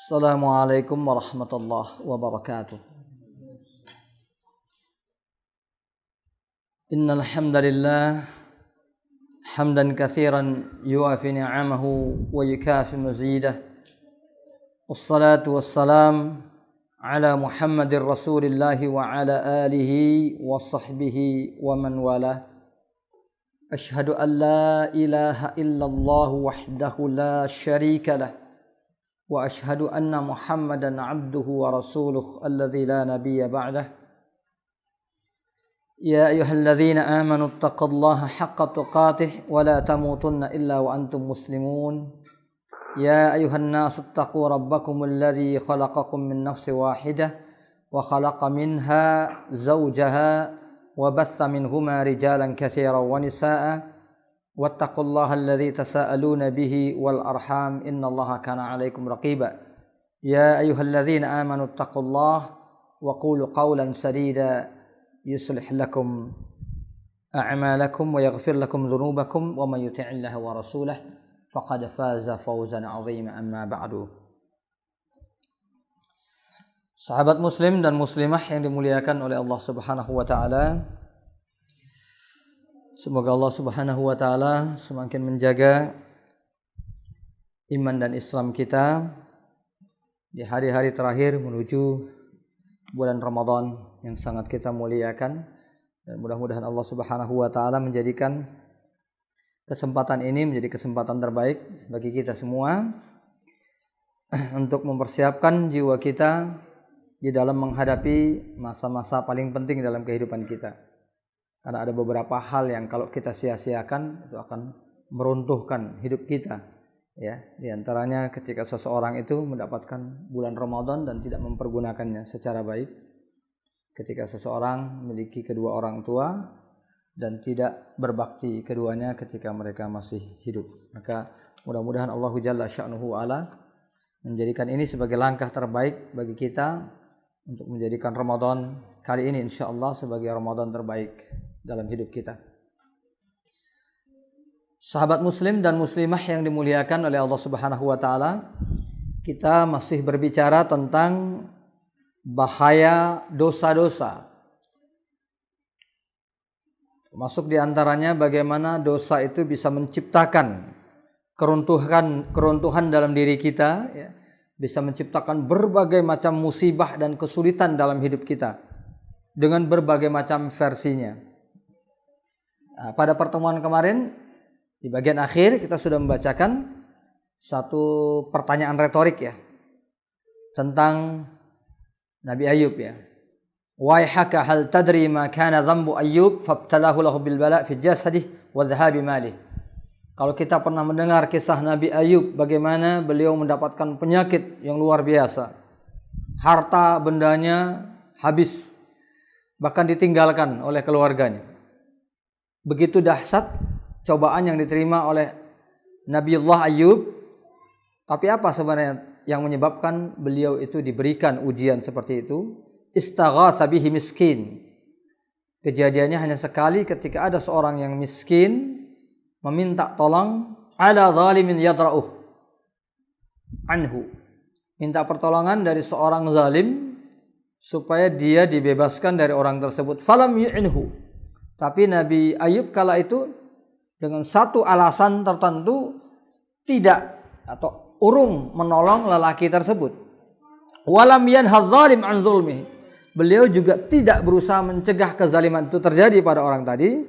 Assalamualaikum warahmatullahi wabarakatuh. Innal hamdalillah hamdan katsiran yuwafi ni'amahu wa yukafi mazidah. Wassalatu wassalam ala Muhammadir Rasulillah wa ala alihi wa sahbihi wa man walah. Ashhadu an la ilaha illallah wahdahu la syarika lah. Wa ashhadu anna Muhammadan abduhu wa rasuluh alladzi la nabiyya ba'dah. Ya ayyuhalladzina amanu taqullaha haqqa tuqatih wa la tamutunna illa wa antum muslimun. Ya ayyuhan nasu taqu rabbakumul ladzi khalaqakum min nafsin wahidah wa khalaqa minha zawjaha wa batha minhuma rijalan katsiran wa nisaa'a. Wattaqullaha alladzi tasaaluna bihi wal arham innallaha kana 'alaikum raqiba. Ya ayyuhalladzina amanu taqullaha wa qulu qawlan sadida yuslih lakum a'malakum wa yaghfir lakum dhunubakum wa may yuti'illaha wa rasulahu faqad faza fawzan 'azima amma ba'du. Sahabat muslim dan muslimah yang dimuliakan oleh Allah Subhanahu wa taala, semoga Allah Subhanahu wa taala semakin menjaga iman dan Islam kita di hari-hari terakhir menuju bulan Ramadan yang sangat kita muliakan, dan mudah-mudahan Allah Subhanahu wa taala menjadikan kesempatan ini menjadi kesempatan terbaik bagi kita semua untuk mempersiapkan jiwa kita di dalam menghadapi masa-masa paling penting dalam kehidupan kita. Karena ada beberapa hal yang kalau kita sia-siakan itu akan meruntuhkan hidup kita, ya. Di antaranya ketika seseorang itu mendapatkan bulan Ramadan dan tidak mempergunakannya secara baik. Ketika seseorang memiliki kedua orang tua dan tidak berbakti keduanya ketika mereka masih hidup. Maka mudah-mudahan Allah Jalla Sya'nuhu ala menjadikan ini sebagai langkah terbaik bagi kita untuk menjadikan Ramadan kali ini insyaallah sebagai Ramadan terbaik dalam hidup kita. Sahabat muslim dan muslimah yang dimuliakan oleh Allah Subhanahu wa taala, kita masih berbicara tentang bahaya dosa-dosa. Masuk di antaranya bagaimana dosa itu bisa menciptakan keruntuhan dalam diri kita, ya. Bisa menciptakan berbagai macam musibah dan kesulitan dalam hidup kita dengan berbagai macam versinya. Nah, pada pertemuan kemarin di bagian akhir kita sudah membacakan satu pertanyaan retorik, ya, tentang Nabi Ayub, ya. Waihaka hal tadri ma kana dhanbu Ayyub fabtalahu lahu bil bala' fi jasadihi wa dhahabi malih. Kalau kita pernah mendengar kisah Nabi Ayub, bagaimana beliau mendapatkan penyakit yang luar biasa, harta bendanya habis, bahkan ditinggalkan oleh keluarganya. Begitu dahsyat cobaan yang diterima oleh Nabiullah Ayub. Tapi apa sebenarnya yang menyebabkan beliau itu diberikan ujian seperti itu? Istaghatha bihi miskin. Kejadiannya hanya sekali ketika ada seorang yang miskin meminta tolong ala zalimin yadra'uh anhu. Minta pertolongan dari seorang zalim supaya dia dibebaskan dari orang tersebut. Falam yu'inhu. Tapi Nabi Ayub kala itu dengan satu alasan tertentu tidak atau urung menolong lelaki tersebut. Walam yanhadz zalim an zulmihi. Beliau juga tidak berusaha mencegah kezaliman itu terjadi pada orang tadi.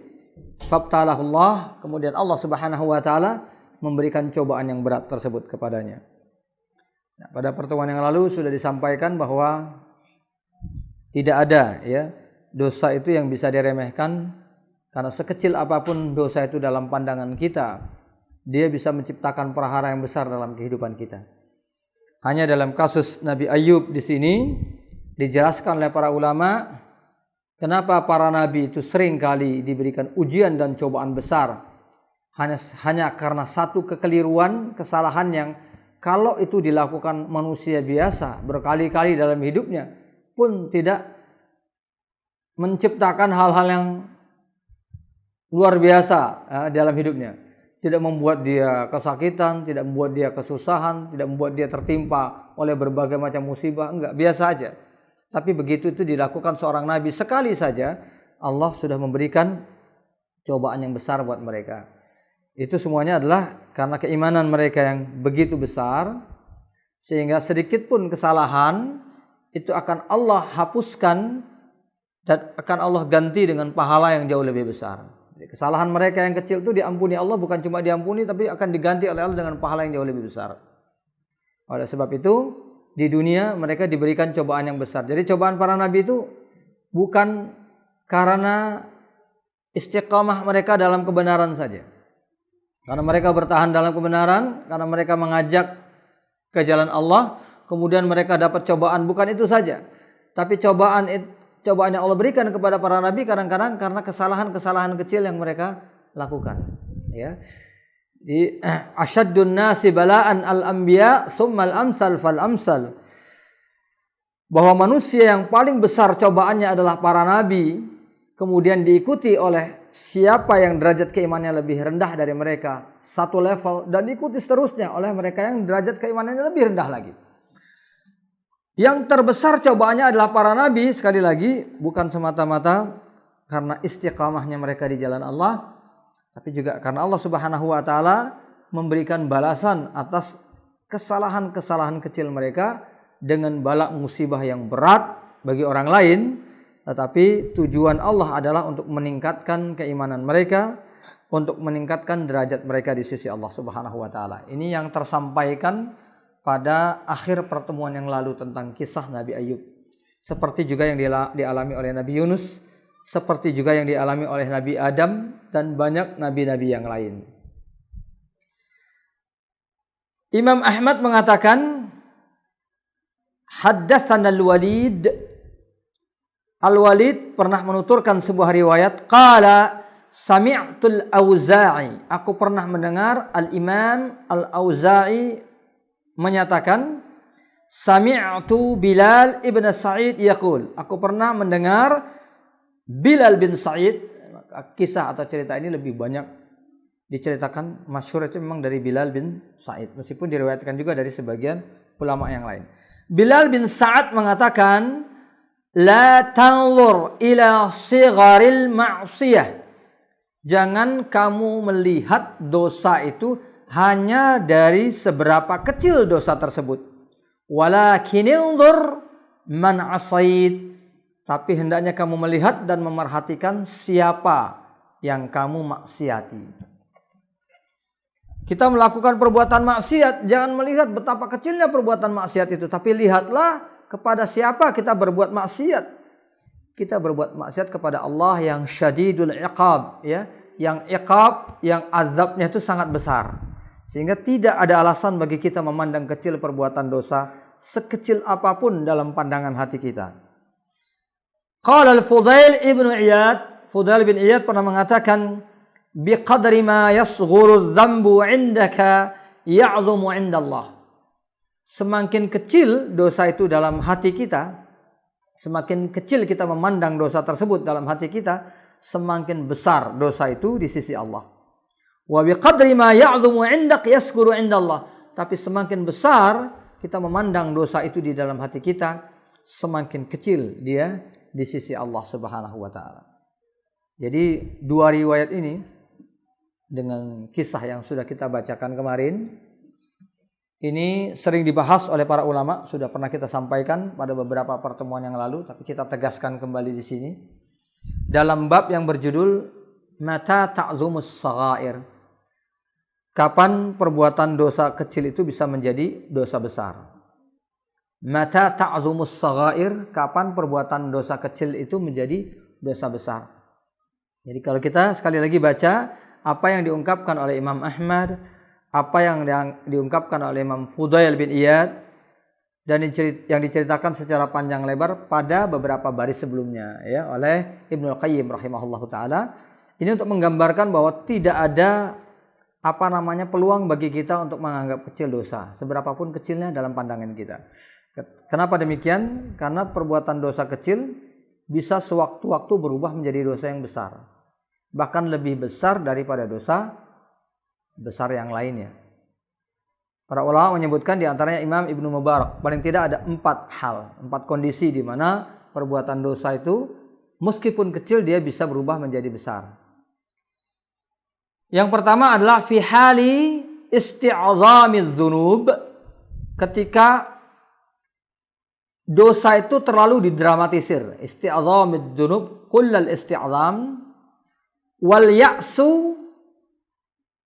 Fabtalahullah, kemudian Allah Subhanahu wa taala memberikan cobaan yang berat tersebut kepadanya. Nah, pada pertemuan yang lalu sudah disampaikan bahwa tidak ada, ya, dosa itu yang bisa diremehkan, karena sekecil apapun dosa itu dalam pandangan kita, dia bisa menciptakan prahara yang besar dalam kehidupan kita. Hanya dalam kasus Nabi Ayub di sini dijelaskan oleh para ulama kenapa para nabi itu sering kali diberikan ujian dan cobaan besar hanya karena satu kekeliruan, kesalahan yang kalau itu dilakukan manusia biasa berkali-kali dalam hidupnya pun tidak menciptakan hal-hal yang luar biasa dalam hidupnya. tidak membuat dia kesakitan, tidak membuat dia kesusahan, tidak membuat dia tertimpa oleh berbagai macam musibah, enggak, biasa aja. Tapi begitu itu dilakukan seorang nabi sekali saja, Allah sudah memberikan cobaan yang besar buat mereka. Itu semuanya adalah karena keimanan mereka yang begitu besar, sehingga sedikit pun kesalahan itu akan Allah hapuskan dan akan Allah ganti dengan pahala yang jauh lebih besar. Jadi, kesalahan mereka yang kecil itu diampuni Allah, bukan cuma diampuni tapi akan diganti oleh Allah dengan pahala yang jauh lebih besar. Oleh sebab itu di dunia mereka diberikan cobaan yang besar. Jadi cobaan para nabi itu bukan karena istiqamah mereka dalam kebenaran saja. Karena mereka bertahan dalam kebenaran, karena mereka mengajak ke jalan Allah, kemudian mereka dapat cobaan, bukan itu saja. Tapi cobaan yang Allah berikan kepada para nabi kadang-kadang karena kesalahan-kesalahan kecil yang mereka lakukan. Ya. Di asyaddun nasi bala'an al-anbiya tsumma al-amsal fal-amsal. Bahwa manusia yang paling besar cobaannya adalah para nabi, kemudian diikuti oleh siapa yang derajat keimanannya lebih rendah dari mereka, satu level, dan diikuti seterusnya oleh mereka yang derajat keimanannya lebih rendah lagi. Yang terbesar cobaannya adalah para nabi, sekali lagi bukan semata-mata karena istiqamahnya mereka di jalan Allah, tapi juga karena Allah Subhanahu wa taala memberikan balasan atas kesalahan-kesalahan kecil mereka dengan bala musibah yang berat bagi orang lain, tetapi tujuan Allah adalah untuk meningkatkan keimanan mereka, untuk meningkatkan derajat mereka di sisi Allah Subhanahu wa taala. Ini yang tersampaikan pada akhir pertemuan yang lalu tentang kisah Nabi Ayub. Seperti juga yang dialami oleh Nabi Yunus, seperti juga yang dialami oleh Nabi Adam dan banyak nabi-nabi yang lain. Imam Ahmad mengatakan, haddatsana Al-Walid. Al-Walid pernah menuturkan sebuah riwayat, qala sami'tul Auza'i. Aku pernah mendengar Al-Imam Al-Auza'i menyatakan, sami'tu Bilal ibn Sa'id yaqul. Aku pernah mendengar Bilal bin Sa'id. Kisah atau cerita ini lebih banyak diceritakan, masyhur itu memang dari Bilal bin Sa'id, meskipun diriwayatkan juga dari sebagian ulama yang lain. Bilal bin Sa'ad mengatakan, la tanzur ila sigharil ma'siyah. Jangan kamu melihat dosa itu hanya dari seberapa kecil dosa tersebut. Walakin inzur man asait. Tapi hendaknya kamu melihat dan memerhatikan siapa yang kamu maksiati. Kita melakukan perbuatan maksiat, jangan melihat betapa kecilnya perbuatan maksiat itu, tapi lihatlah kepada siapa kita berbuat maksiat. Kita berbuat maksiat kepada Allah yang syadidul iqab, ya, yang iqab, yang azabnya itu sangat besar. Sehingga tidak ada alasan bagi kita memandang kecil perbuatan dosa sekecil apapun dalam pandangan hati kita. Qala al-Fudail ibn Iyad, Fudail bin Iyad pernah mengatakan, biqadri ma yasghuru adh-dhanbu 'indaka ya'zumu 'inda Allah. Semakin kecil dosa itu dalam hati kita, semakin kecil kita memandang dosa tersebut dalam hati kita, semakin besar dosa itu di sisi Allah. Wa biqadri ma ya'zumu 'indak yaskuru 'inda Allah. Tapi semakin besar kita memandang dosa itu di dalam hati kita, semakin kecil dia di sisi Allah Subhanahu wa taala. Jadi dua riwayat ini dengan kisah yang sudah kita bacakan kemarin ini sering dibahas oleh para ulama, sudah pernah kita sampaikan pada beberapa pertemuan yang lalu, tapi kita tegaskan kembali di sini dalam bab yang berjudul mata ta'zumus saghair. Kapan perbuatan dosa kecil itu bisa menjadi dosa besar? Mata ta'zumus saghair, kapan perbuatan dosa kecil itu menjadi dosa besar? Jadi kalau kita sekali lagi baca apa yang diungkapkan oleh Imam Ahmad, apa yang diungkapkan oleh Imam Fudail bin Iyad, dan yang diceritakan secara panjang lebar pada beberapa baris sebelumnya, ya, oleh Ibnu Qayyim rahimahullahu taala, ini untuk menggambarkan bahwa tidak ada peluang bagi kita untuk menganggap kecil dosa, seberapapun kecilnya dalam pandangan kita. Kenapa demikian? Karena perbuatan dosa kecil bisa sewaktu-waktu berubah menjadi dosa yang besar, bahkan lebih besar daripada dosa besar yang lainnya. Para ulama menyebutkan di antaranya Imam Ibnu Mubarak, paling tidak ada 4 kondisi di mana perbuatan dosa itu meskipun kecil dia bisa berubah menjadi besar. Yang pertama adalah fi hali isti'zamiz dzunub, ketika dosa itu terlalu didramatisir. Isti'zamiz dzunub kullal isti'zam wal ya'su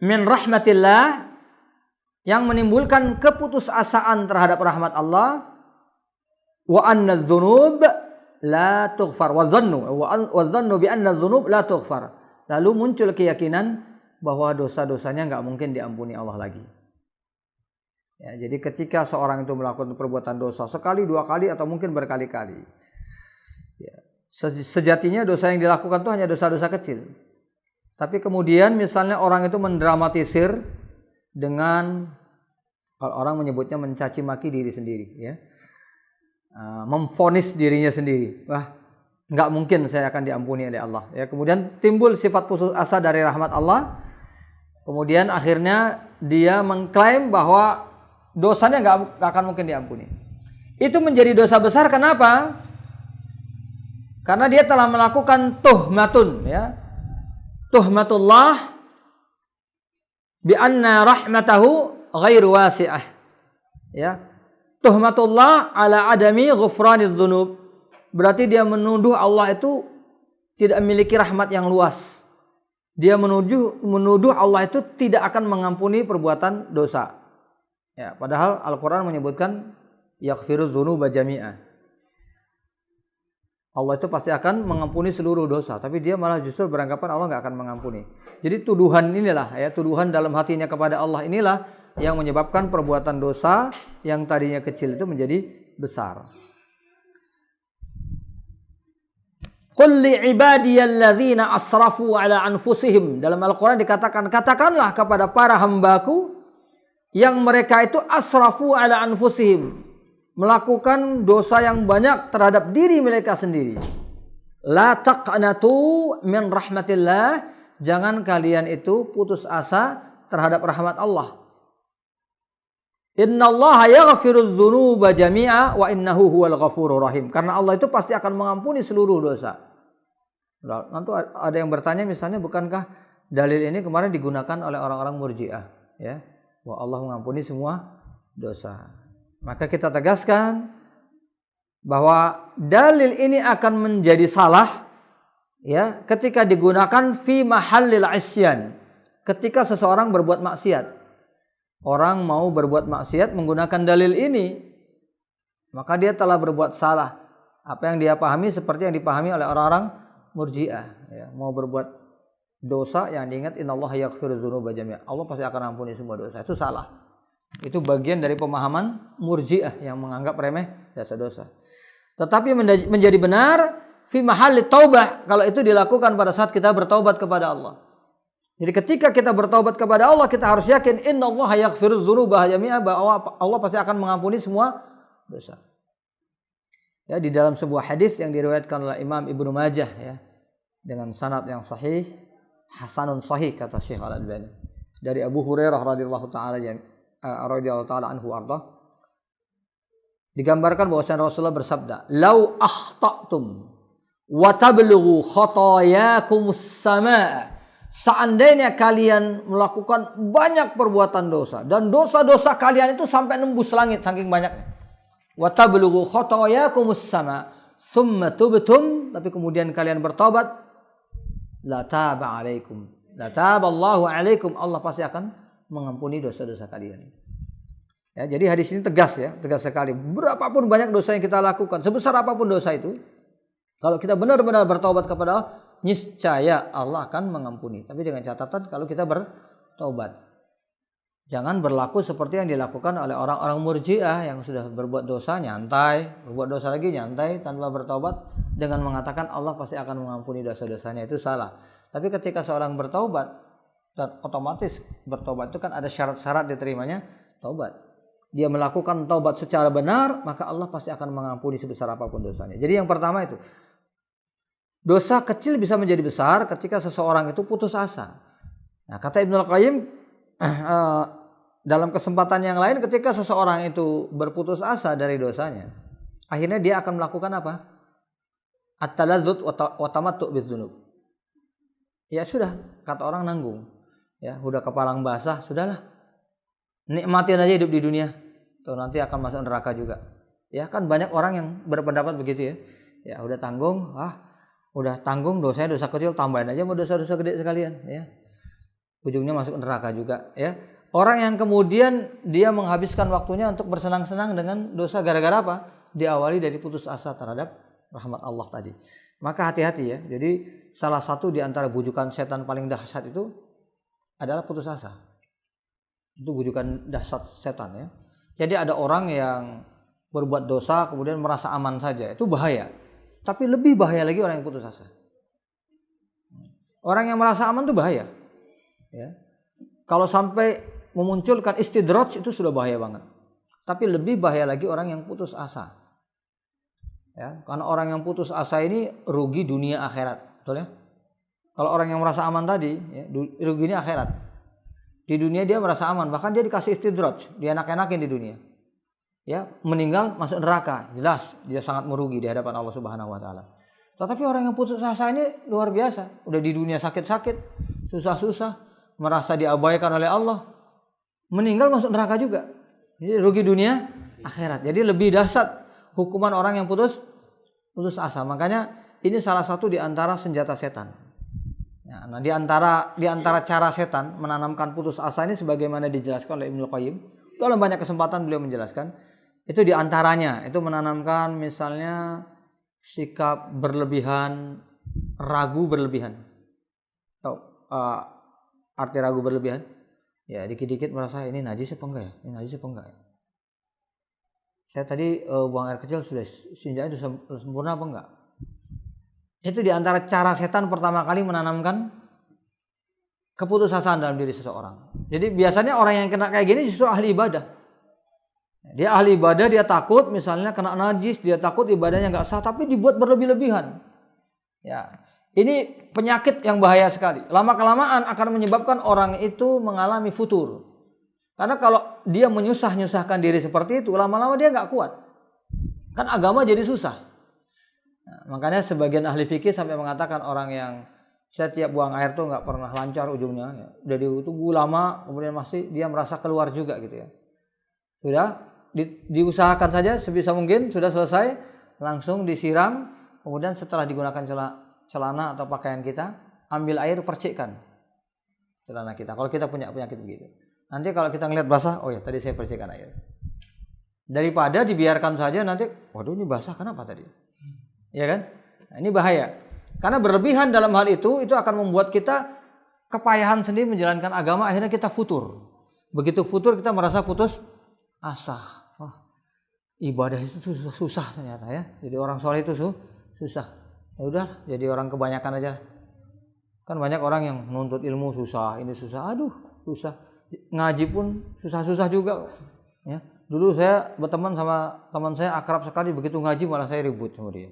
min rahmatillah, yang menimbulkan keputusasaan terhadap rahmat Allah. Wa anna dzunub la tughfar wa dhannu bi anna dzunub la tughfar. Lalu muncul keyakinan bahwa dosa-dosanya enggak mungkin diampuni Allah lagi. Ya, jadi ketika seorang itu melakukan perbuatan dosa sekali, 2 kali atau mungkin berkali-kali, ya, sejatinya dosa yang dilakukan itu hanya dosa-dosa kecil. Tapi kemudian misalnya orang itu mendramatisir dengan, kalau orang menyebutnya mencaci maki diri sendiri, ya, memvonis dirinya sendiri, wah nggak mungkin saya akan diampuni oleh Allah. Ya, kemudian timbul sifat putus asa dari rahmat Allah. Kemudian akhirnya dia mengklaim bahwa dosanya nggak akan mungkin diampuni. Itu menjadi dosa besar. Kenapa? Karena dia telah melakukan tuhmatun, ya, tuhmatullah bi anna rahmatahu ghairu wasi'ah, ya, tuhmatullah ala adami ghufraniz dzunub, berarti dia menuduh Allah itu tidak memiliki rahmat yang luas. Dia menuduh Allah itu tidak akan mengampuni perbuatan dosa. Ya, padahal Al-Qur'an menyebutkan yaghfirudz dzunuba jami'a. Allah itu pasti akan mengampuni seluruh dosa, tapi dia malah justru beranggapan Allah nggak akan mengampuni. Jadi tuduhan inilah, ya, tuduhan dalam hatinya kepada Allah inilah yang menyebabkan perbuatan dosa yang tadinya kecil itu menjadi besar. Qul li'ibadiyalladzina asrafu ala anfusihim. Dalam Al-Quran dikatakan, katakanlah kepada para hambaku yang mereka itu asrafu ala anfusihim, melakukan dosa yang banyak terhadap diri mereka sendiri. La taqnatu min rahmatillah. Jangan kalian itu putus asa terhadap rahmat Allah. Innallaha yaghfirudz dzunuba jami'a wa innahu huwal ghafurur rahim. Karena Allah itu pasti akan mengampuni seluruh dosa. Nanti ada yang bertanya misalnya, bukankah dalil ini kemarin digunakan oleh orang-orang Murji'ah, ya, bahwa Allah mengampuni semua dosa. Maka kita tegaskan bahwa dalil ini akan menjadi salah, ya, ketika digunakan fi mahallil isyan, ketika seseorang berbuat maksiat. Orang mau berbuat maksiat menggunakan dalil ini, maka dia telah berbuat salah. Apa yang dia pahami seperti yang dipahami oleh orang-orang Murji'ah, ya, mau berbuat dosa yang diingat innallaha yaghfirudz dzunuba jami'a, Allah pasti akan ampuni semua dosa. Itu salah. Itu bagian dari pemahaman Murji'ah yang menganggap remeh dosa-dosa. Tetapi menjadi benar fi mahalli taubah kalau itu dilakukan pada saat kita bertaubat kepada Allah. Jadi ketika kita bertaubat kepada Allah, kita harus yakin innallaha yaghfirudz dzunuba jami'a, bahwa Allah pasti akan mengampuni semua dosa. Ya, di dalam sebuah hadis yang diriwayatkan oleh Imam Ibnu Majah, ya, dengan sanad yang sahih, hasanun sahih kata Syekh Al-Albani, dari Abu Hurairah radhiyallahu taala anhu arda, digambarkan bahwasanya Rasulullah bersabda, "Lau akhta'tum wa tablughu khatayakumus samaa." Seandainya kalian melakukan banyak perbuatan dosa dan dosa-dosa kalian itu sampai nembus langit saking banyaknya. Wa tablughu khatayakumus sama, tsumma tubtum, tapi kemudian kalian bertobat, la taba alaikum, la taballahu alaikum, Allah pasti akan mengampuni dosa-dosa kalian. Ya, jadi hadis ini tegas, ya, tegas sekali. Berapapun banyak dosa yang kita lakukan, sebesar apapun dosa itu, kalau kita benar-benar bertobat kepada Allah, niscaya Allah akan mengampuni. Tapi dengan catatan kalau kita bertobat. Jangan berlaku seperti yang dilakukan oleh orang-orang Murji'ah yang sudah berbuat dosa nyantai, berbuat dosa lagi nyantai tanpa bertobat dengan mengatakan Allah pasti akan mengampuni dosa-dosanya. Itu salah. Tapi ketika seorang bertobat, dan otomatis bertobat itu kan ada syarat-syarat diterimanya taubat. Dia melakukan taubat secara benar, maka Allah pasti akan mengampuni sebesar apapun dosanya. Jadi yang pertama itu, dosa kecil bisa menjadi besar ketika seseorang itu putus asa. Nah, kata Ibnu Al-Qayyim, dalam kesempatan yang lain ketika seseorang itu berputus asa dari dosanya, akhirnya dia akan melakukan apa? At-taladzut wa tamattu bidzunub. Ya sudah, kata orang nanggung. Ya, udah kepalang basah, sudahlah. Nikmatin aja hidup di dunia. Tuh nanti akan masuk neraka juga. Ya, kan banyak orang yang berpendapat begitu ya. Ya, udah tanggung, udah tanggung dosanya dosa kecil, tambahin aja mau dosa-dosa gede sekalian, ya. Ujungnya masuk neraka juga, ya. Orang yang kemudian dia menghabiskan waktunya untuk bersenang-senang dengan dosa gara-gara apa? Diawali dari putus asa terhadap rahmat Allah tadi. Maka hati-hati ya. Jadi salah satu di antara bujukan setan paling dahsyat itu adalah putus asa. Itu bujukan dahsyat setan ya. Jadi ada orang yang berbuat dosa kemudian merasa aman saja. Itu bahaya. Tapi lebih bahaya lagi orang yang putus asa. Orang yang merasa aman itu bahaya. Ya. Kalau sampai memunculkan istidraj itu sudah bahaya banget. Tapi lebih bahaya lagi orang yang putus asa. Ya, karena orang yang putus asa ini rugi dunia akhirat, betul ya? Kalau orang yang merasa aman tadi, ya, ruginya akhirat. Di dunia dia merasa aman, bahkan dia dikasih istidraj, dia enak-enakin di dunia. Ya, meninggal masuk neraka, jelas dia sangat merugi di hadapan Allah Subhanahu wa taala. Tetapi orang yang putus asa ini luar biasa, udah di dunia sakit-sakit, susah-susah, merasa diabaikan oleh Allah, meninggal masuk neraka juga. Jadi rugi dunia akhirat. Jadi lebih dahsyat hukuman orang yang putus asa. Makanya ini salah satu di antara senjata setan. Ya, nah di antara cara setan menanamkan putus asa ini sebagaimana dijelaskan oleh Ibnu Qayyim dalam banyak kesempatan beliau menjelaskan, itu di antaranya itu menanamkan misalnya sikap berlebihan, ragu berlebihan. Arti ragu berlebihan? Ya, dikit-dikit merasa ini najis apa enggak ya? Ini najis apa enggak ya? Saya tadi buang air kecil sudah sinjanya sudah sempurna apa enggak? Itu di antara cara setan pertama kali menanamkan keputusasaan dalam diri seseorang. Jadi biasanya orang yang kena kayak gini justru ahli ibadah. Dia ahli ibadah, dia takut misalnya kena najis, dia takut ibadahnya enggak sah, tapi dibuat berlebih-lebihan. Ya, ini penyakit yang bahaya sekali. Lama-kelamaan akan menyebabkan orang itu mengalami futur. Karena kalau dia menyusah-nyusahkan diri seperti itu, lama-lama dia nggak kuat. Kan agama jadi susah. Nah, makanya sebagian ahli fikih sampai mengatakan orang yang saya tiap buang air tuh nggak pernah lancar ujungnya. Ya. Udah ditunggu lama, kemudian masih dia merasa keluar juga gitu ya. Sudah diusahakan saja sebisa mungkin, sudah selesai, langsung disiram. Kemudian setelah digunakan celana atau pakaian kita, ambil air percikkan celana kita. Kalau kita punya penyakit begitu. Nanti kalau kita ngelihat basah, oh ya tadi saya percikkan air. Daripada dibiarkan saja nanti, waduh ini basah kenapa tadi? Ya kan? Nah, ini bahaya. Karena berlebihan dalam hal itu akan membuat kita kepayahan sendiri menjalankan agama, akhirnya kita futur. Begitu futur kita merasa putus asa. Wah, ibadah itu susah ternyata ya. Jadi orang soleh itu susah. Ya udah, jadi orang kebanyakan aja. Kan banyak orang yang menuntut ilmu susah, ini susah, aduh susah. Ngaji pun susah-susah juga ya. Dulu saya berteman sama teman saya akrab sekali, begitu ngaji malah saya ribut sama dia.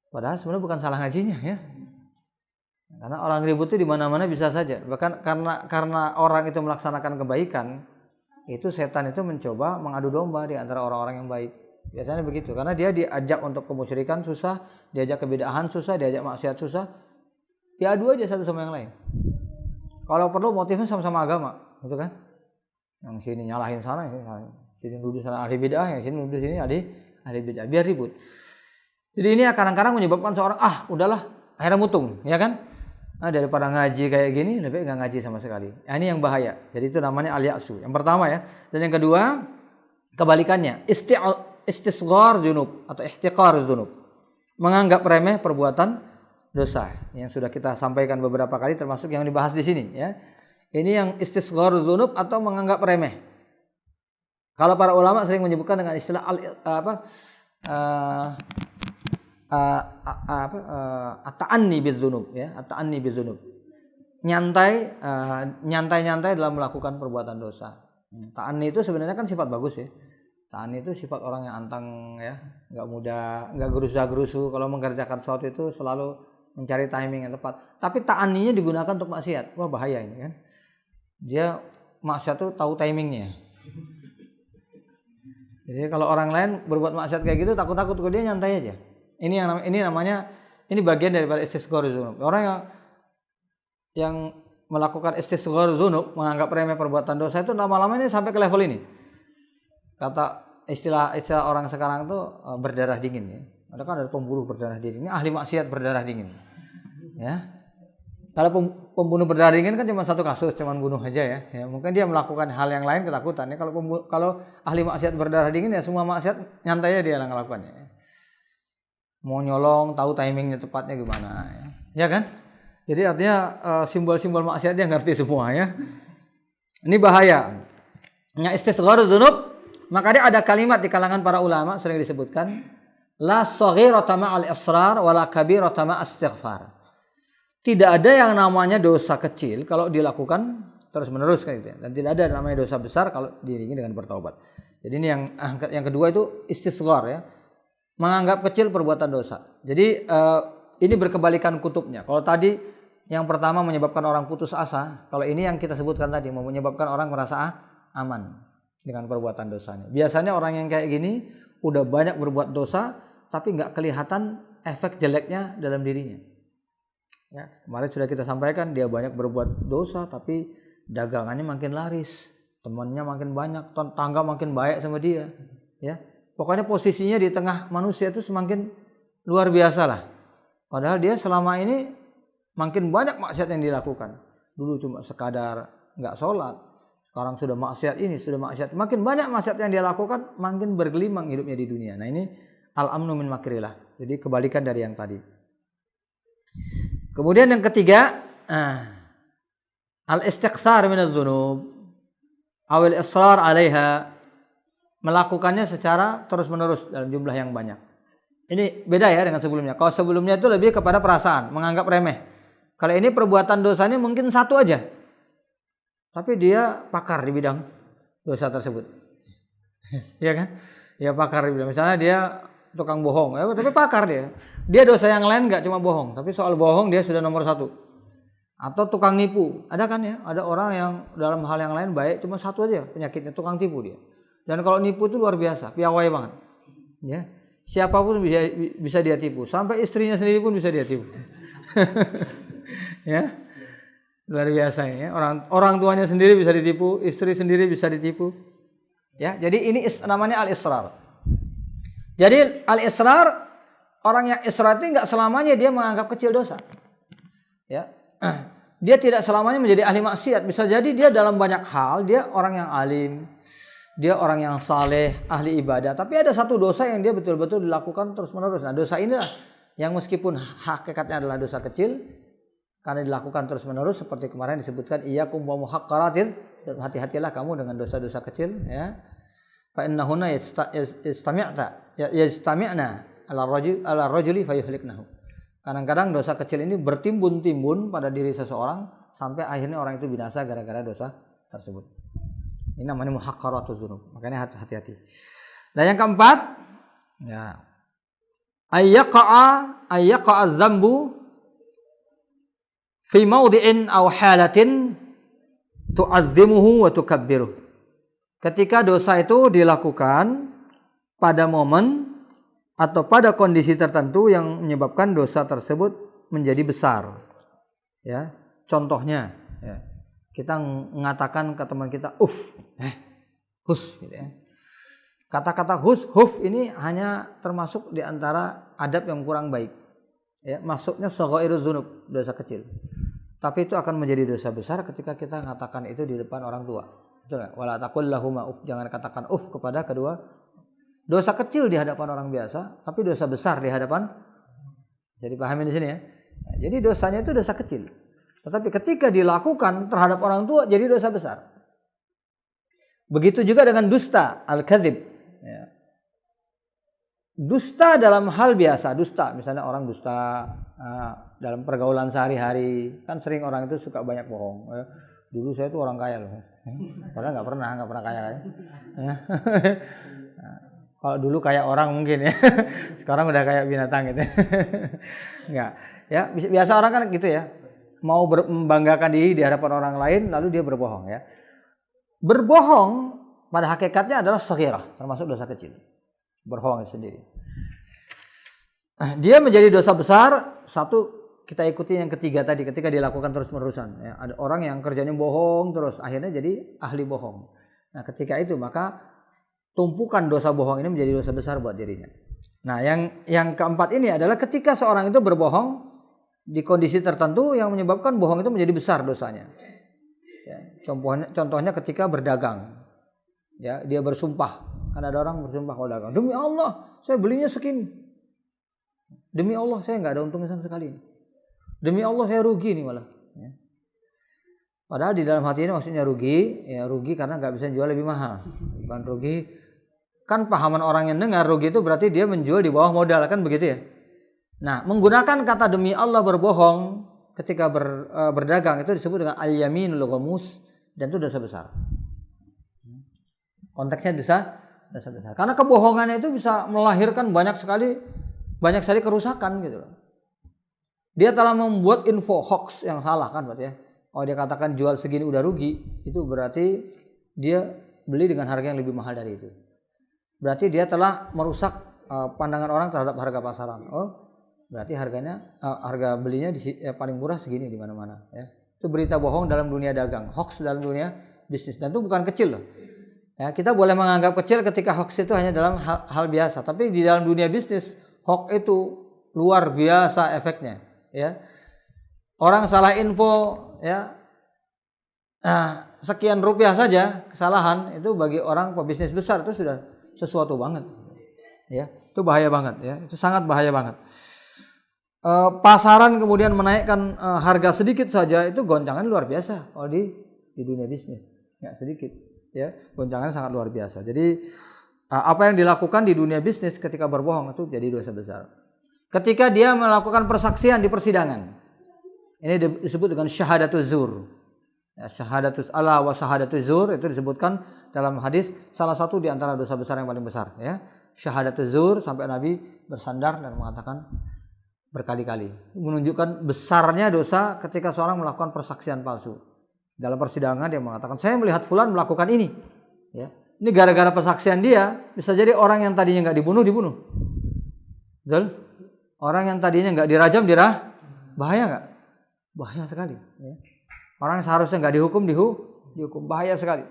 Padahal sebenarnya bukan salah ngajinya ya. Karena orang ribut itu di mana-mana bisa saja. Bahkan karena orang itu melaksanakan kebaikan, itu setan itu mencoba mengadu domba di antara orang-orang yang baik. Biasanya begitu, karena dia diajak untuk kemusyrikan susah, diajak kebidahan susah, diajak maksiat susah. Diadu aja satu sama yang lain. Kalau perlu motifnya sama-sama agama, gitu kan? Yang sini nyalahin sana, sini nuduh sana ahli bid'ah, yang sini nuduh sini ahli bid'ah, biar ribut. Jadi ini kadang-kadang menyebabkan seorang udahlah, akhirnya mutung, ya kan? Nah, daripada ngaji kayak gini, lebih enggak ngaji sama sekali. Nah, ini yang bahaya. Jadi itu namanya al-ya'su. Yang pertama ya. Dan yang kedua, kebalikannya, istisghar dzunub atau ihtiqar dzunub. Menganggap remeh perbuatan dosa yang sudah kita sampaikan beberapa kali, termasuk yang dibahas di sini ya. Ini yang istisghar dzunub atau menganggap remeh. Kalau para ulama sering menyebutkan dengan istilah at-ta'anni bidzunub ya, at-ta'anni bidzunub. Nyantai-nyantai dalam melakukan perbuatan dosa. Ta'anni itu sebenarnya kan sifat bagus ya. Ta'anni itu sifat orang yang antang ya, enggak mudah, enggak gerusa-gerusu, kalau mengerjakan sesuatu itu selalu mencari timing yang tepat. Tapi ta'anninya digunakan untuk maksiat. Wah, bahaya ini kan. Dia maksiat tuh tahu timingnya. Jadi kalau orang lain berbuat maksiat kayak gitu takut-takut, kalau dia nyantai aja. Ini namanya bagian daripada istisghar dzunub. Orang yang melakukan istisghar dzunub, menganggap remeh perbuatan dosa itu lama-lama ini sampai ke level ini. Kata istilah orang sekarang tuh berdarah dingin ya. Ada kan ada pembunuh berdarah dingin. Ini ahli maksiat berdarah dingin. Ya. Kalau pembunuh berdarah dingin kan cuma satu kasus, cuma bunuh aja ya. Ya mungkin dia melakukan hal yang lain ketakutan ya. Kalau ahli maksiat berdarah dingin ya semua maksiat nyantai aja dia ngelakukannya. Mau nyolong tahu timingnya tepatnya gimana ya. Ya kan? Jadi artinya simbol-simbol maksiat dia ngerti semua ya. Ini bahaya. Istisghar dzunub, maka dia ada kalimat di kalangan para ulama sering disebutkan, la shaghirata ma'al israr wala kabirata ma'as istighfar. Tidak ada yang namanya dosa kecil kalau dilakukan terus-menerus kan gitu ya. Dan tidak ada namanya dosa besar kalau diiringi dengan bertaubat. Jadi ini yang kedua itu istisghar ya. Menganggap kecil perbuatan dosa. Jadi ini berkebalikan kutubnya. Kalau tadi yang pertama menyebabkan orang putus asa, kalau ini yang kita sebutkan tadi menyebabkan orang merasa aman dengan perbuatan dosanya. Biasanya orang yang kayak gini udah banyak berbuat dosa tapi nggak kelihatan efek jeleknya dalam dirinya. Ya, kemarin sudah kita sampaikan dia banyak berbuat dosa tapi dagangannya makin laris, temannya makin banyak, tangga makin baik sama dia. Ya, pokoknya posisinya di tengah manusia itu semakin luar biasa lah. Padahal dia selama ini makin banyak maksiat yang dilakukan. Dulu cuma sekadar nggak sholat, sekarang sudah maksiat ini, sudah maksiat. Makin banyak maksiat yang dia lakukan, makin bergelimang hidupnya di dunia. Nah ini al-amnu min makrillah. Jadi kebalikan dari yang tadi. Kemudian yang ketiga, al-istikthar minadz dzunub awil israr 'alaiha, melakukannya secara terus-menerus dalam jumlah yang banyak. Ini beda ya dengan sebelumnya. Kalau sebelumnya itu lebih kepada perasaan, menganggap remeh. Kalau ini perbuatan dosanya mungkin satu aja. Tapi dia pakar di bidang dosa tersebut. Iya kan? Ya pakar di bidang. Misalnya dia tukang bohong, ya, tapi pakar dia. Dia dosa yang lain nggak cuma bohong, tapi soal bohong dia sudah nomor satu. Atau tukang nipu, ada kan ya? Ada orang yang dalam hal yang lain baik, cuma satu aja penyakitnya, tukang tipu dia. Dan kalau nipu itu luar biasa, piawai banget. Ya, siapapun bisa dia tipu, sampai istrinya sendiri pun bisa dia tipu. Ya, luar biasa ya. Orang tuanya sendiri bisa ditipu, istri sendiri bisa ditipu. Ya, jadi ini namanya al-israr. Jadi al-israr, orang yang israr itu nggak selamanya dia menganggap kecil dosa. Ya, dia tidak selamanya menjadi ahli maksiat. Bisa jadi dia dalam banyak hal dia orang yang alim, dia orang yang saleh, ahli ibadah. Tapi ada satu dosa yang dia betul-betul dilakukan terus-menerus. Nah dosa inilah yang meskipun hakikatnya adalah dosa kecil, karena dilakukan terus-menerus seperti kemarin disebutkan iyyakum wa muhaqqaratin, hati-hatilah kamu dengan dosa-dosa kecil ya. Fa innahunna yastami'na ala rajuli fayuhliknahu. Kadang-kadang dosa kecil ini bertimbun-timbun pada diri seseorang sampai akhirnya orang itu binasa gara-gara dosa tersebut. Ini namanya muhaqqaratuz dzunub. Makanya hati-hati. Dan yang keempat, ya, ayyaqa'a dzambu fi mawdi'in aw halatin tu'azzimuhu wa tukabbiruh. Ketika dosa itu dilakukan pada momen atau pada kondisi tertentu yang menyebabkan dosa tersebut menjadi besar. Ya, contohnya, ya, kita mengatakan ke teman kita, hus, gitu ya. Kata-kata hus, huf ini hanya termasuk di antara adab yang kurang baik. Ya, masuknya shaghairuz dzunub, dosa kecil. Tapi itu akan menjadi dosa besar ketika kita mengatakan itu di depan orang tua. Betul enggak? Wala taqul lahuma uf, jangan katakan kepada kedua. Dosa kecil di hadapan orang biasa, tapi dosa besar di hadapan. Jadi pahamin di sini ya. Nah, jadi dosanya itu dosa kecil. Tetapi ketika dilakukan terhadap orang tua jadi dosa besar. Begitu juga dengan dusta, al-kadzib. Ya. Dusta dalam hal biasa, dusta. Misalnya orang dusta dalam pergaulan sehari-hari. Kan sering orang itu suka banyak bohong. Ya. Dulu saya itu orang kaya loh. Padahal nggak pernah kaya. Ya. Kalau dulu kayak orang mungkin ya. Sekarang udah kayak binatang gitu. Enggak. Ya, biasa orang kan gitu ya. mau membanggakan diri di hadapan orang lain, lalu dia berbohong ya. Berbohong pada hakikatnya adalah saghirah, termasuk dosa kecil. Berbohong sendiri. Dia menjadi dosa besar. Satu, kita ikuti yang ketiga tadi, ketika dilakukan terus-menerusan ya. Ada orang yang kerjanya bohong terus, akhirnya jadi ahli bohong. Nah, ketika itu maka tumpukan dosa bohong ini menjadi dosa besar buat dirinya. Nah, yang keempat ini adalah ketika seorang itu berbohong di kondisi tertentu yang menyebabkan bohong itu menjadi besar dosanya. Ya, contohnya ketika berdagang. Ya, dia bersumpah. Kan ada orang bersumpah kalau dagang, demi Allah saya belinya segini. Demi Allah saya nggak ada untungnya sama sekali. Demi Allah saya rugi nih malah. Ya. Padahal di dalam hati ini maksudnya rugi, ya rugi karena nggak bisa jual lebih mahal. Bukan rugi, kan pahaman orang yang dengar rugi itu berarti dia menjual di bawah modal, kan begitu ya. Nah, menggunakan kata demi Allah berbohong ketika berdagang itu disebut dengan al-yaminul ghamus, dan itu dosa besar. Konteksnya dosa besar. Karena kebohongan itu bisa melahirkan banyak sekali kerusakan gitu loh. Dia telah membuat info hoax yang salah kan berarti ya. Kalau dia katakan jual segini udah rugi, itu berarti dia beli dengan harga yang lebih mahal dari itu. Berarti dia telah merusak pandangan orang terhadap harga pasaran. Oh, berarti harga belinya paling murah segini di mana-mana ya. Itu berita bohong dalam dunia dagang, hoax dalam dunia bisnis, dan itu bukan kecil loh. Ya, kita boleh menganggap kecil ketika hoax itu hanya dalam hal biasa, tapi di dalam dunia bisnis hoax itu luar biasa efeknya ya. Orang salah info ya, sekian rupiah saja kesalahan itu bagi orang pebisnis besar itu sudah sesuatu banget ya. Itu bahaya banget ya, itu sangat bahaya banget. Pasaran kemudian menaikkan harga sedikit saja itu goncangan luar biasa kalau di dunia bisnis, nggak sedikit ya, goncangannya sangat luar biasa. Jadi apa yang dilakukan di dunia bisnis ketika berbohong itu jadi dosa besar. Ketika dia melakukan persaksian di persidangan, ini disebut dengan syahadatuz zur. Ya, syahadatuz Allah wa syahadatuz zur itu disebutkan dalam hadis salah satu di antara dosa besar yang paling besar ya. Syahadatuz zur, sampai Nabi bersandar dan mengatakan berkali-kali, menunjukkan besarnya dosa ketika seorang melakukan persaksian palsu. Dalam persidangan dia mengatakan saya melihat fulan melakukan ini ya. Ini gara-gara persaksian dia, bisa jadi orang yang tadinya nggak dibunuh. Betul? Orang yang tadinya nggak dirajam bahaya nggak? Bahaya sekali. Ya. Orang yang seharusnya nggak dihukum bahaya sekali.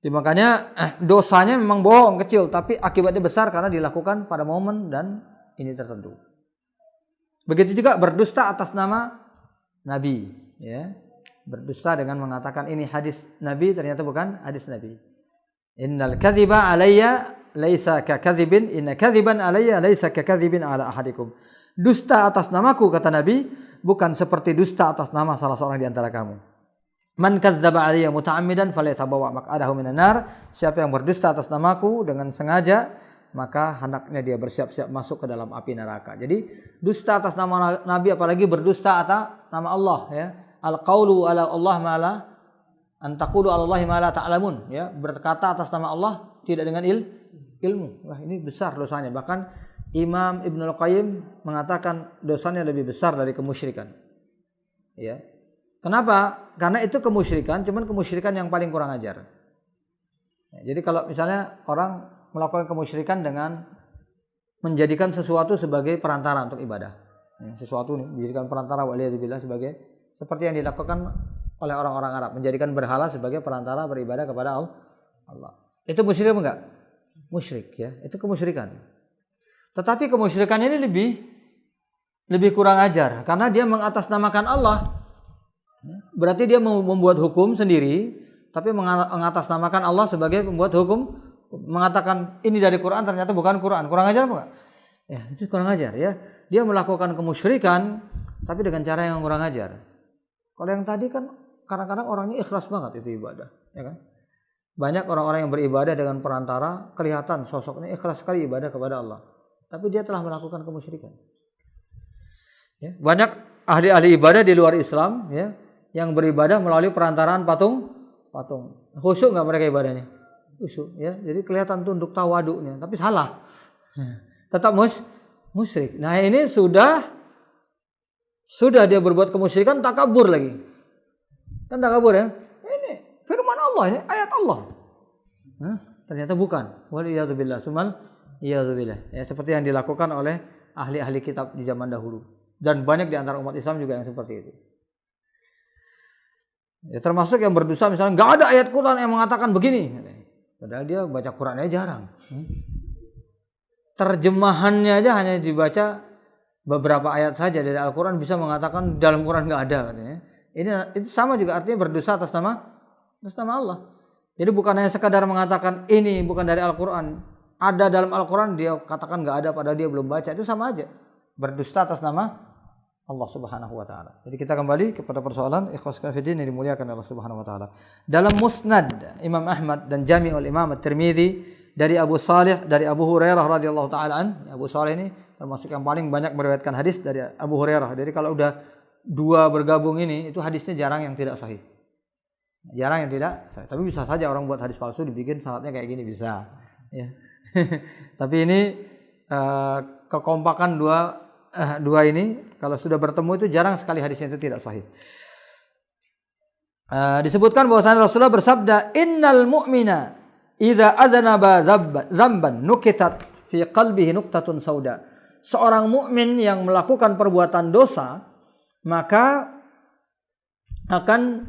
Jadi makanya dosanya memang bohong kecil, tapi akibatnya besar karena dilakukan pada momen dan ini tertentu. Begitu juga berdusta atas nama Nabi. Ya. Berdusta dengan mengatakan ini hadis Nabi, ternyata bukan hadis Nabi. Innal kadhiba alayya laisa ka kadhibin, inna kadhiban alayya laisa ka kadhibin ala ahadikum. Dusta atas namaku, kata Nabi, bukan seperti dusta atas nama salah seorang di antara kamu. Man kadzdzaba alayya muta'ammidan falyatabawa maq'adahu minan nar. Siapa yang berdusta atas namaku dengan sengaja, maka hendaknya dia bersiap-siap masuk ke dalam api neraka. Jadi dusta atas nama Nabi, apalagi berdusta atas nama Allah ya. Al-qaulu ala Allah ma la antaqulu Allahi ma la ta'lamun ya, berkata atas nama Allah tidak dengan ilmu. Wah, ini besar dosanya. Bahkan Imam Ibnul Qayyim mengatakan dosanya lebih besar dari kemusyrikan. Ya. Kenapa? Karena itu kemusyrikan, cuman kemusyrikan yang paling kurang ajar. Ya, jadi kalau misalnya orang melakukan kemusyrikan dengan menjadikan sesuatu sebagai perantara untuk ibadah. Ya, sesuatu nih dijadikan perantara waliyadzubillah seperti yang dilakukan oleh orang-orang Arab, menjadikan berhala sebagai perantara beribadah kepada Allah. Itu musyrik enggak? Musyrik ya, itu kemusyrikan. Tetapi kemusyrikan ini lebih kurang ajar karena dia mengatasnamakan Allah. Berarti dia membuat hukum sendiri, tapi mengatasnamakan Allah sebagai pembuat hukum, mengatakan ini dari Quran ternyata bukan Quran. Kurang ajar apa enggak? Ya, itu kurang ajar ya. Dia melakukan kemusyrikan tapi dengan cara yang kurang ajar. Kalau yang tadi kan kadang-kadang orangnya ikhlas banget itu ibadah, ya kan? Banyak orang-orang yang beribadah dengan perantara, kelihatan sosoknya ikhlas sekali ibadah kepada Allah, tapi dia telah melakukan kemusyrikan. Ya, banyak ahli-ahli ibadah di luar Islam, ya, yang beribadah melalui perantaraan patung. Khusyuk nggak mereka ibadahnya? Khusyuk, ya. Jadi kelihatan tunduk tawaduknya, tapi salah. Tetap musyrik. Nah ini sudah Sudah dia berbuat kemusyrikan, takabur lagi. Kan takabur ya? Ini firman Allah, ini ayat Allah. Ternyata bukan. Waliyadzubillah. Iyadzubillah. Ya, seperti yang dilakukan oleh ahli-ahli kitab di zaman dahulu. Dan banyak di antara umat Islam juga yang seperti itu. Ya, termasuk yang berdosa misalnya nggak ada ayat Quran yang mengatakan begini. Padahal dia baca Qurannya jarang. Terjemahannya aja hanya dibaca beberapa ayat saja dari Al-Quran, bisa mengatakan dalam Quran nggak ada katanya. Itu sama juga artinya berdosa atas nama Allah. Jadi bukan hanya sekadar mengatakan ini bukan dari Al-Quran, ada dalam Al-Quran dia katakan nggak ada padahal dia belum baca, itu sama aja berdusta atas nama Allah Subhanahu Wa Taala. Jadi kita kembali kepada persoalan ikhwas fillah yang dimuliakan Allah Subhanahu Wa Taala. Dalam Musnad Imam Ahmad dan Jami'ul Imam At-Tirmidzi dari Abu Salih dari Abu Hurairah radhiyallahu taala an. Abu Salih ini termasuk yang paling banyak meriwayatkan hadis dari Abu Hurairah. Jadi kalau udah dua bergabung ini, itu hadisnya jarang yang tidak sahih. Jarang yang tidak sahih. Tapi bisa saja orang buat hadis palsu dibikin syaratnya kayak gini, bisa. Ya. Tapi ini kekompakan dua ini kalau sudah bertemu itu jarang sekali hadisnya itu tidak sahih. Disebutkan bahwasanya Rasulullah bersabda, "Innal mu'mina idza adzanaba dzamban nukitat fi qalbihi nuqtatun sauda." Seorang mukmin yang melakukan perbuatan dosa, maka akan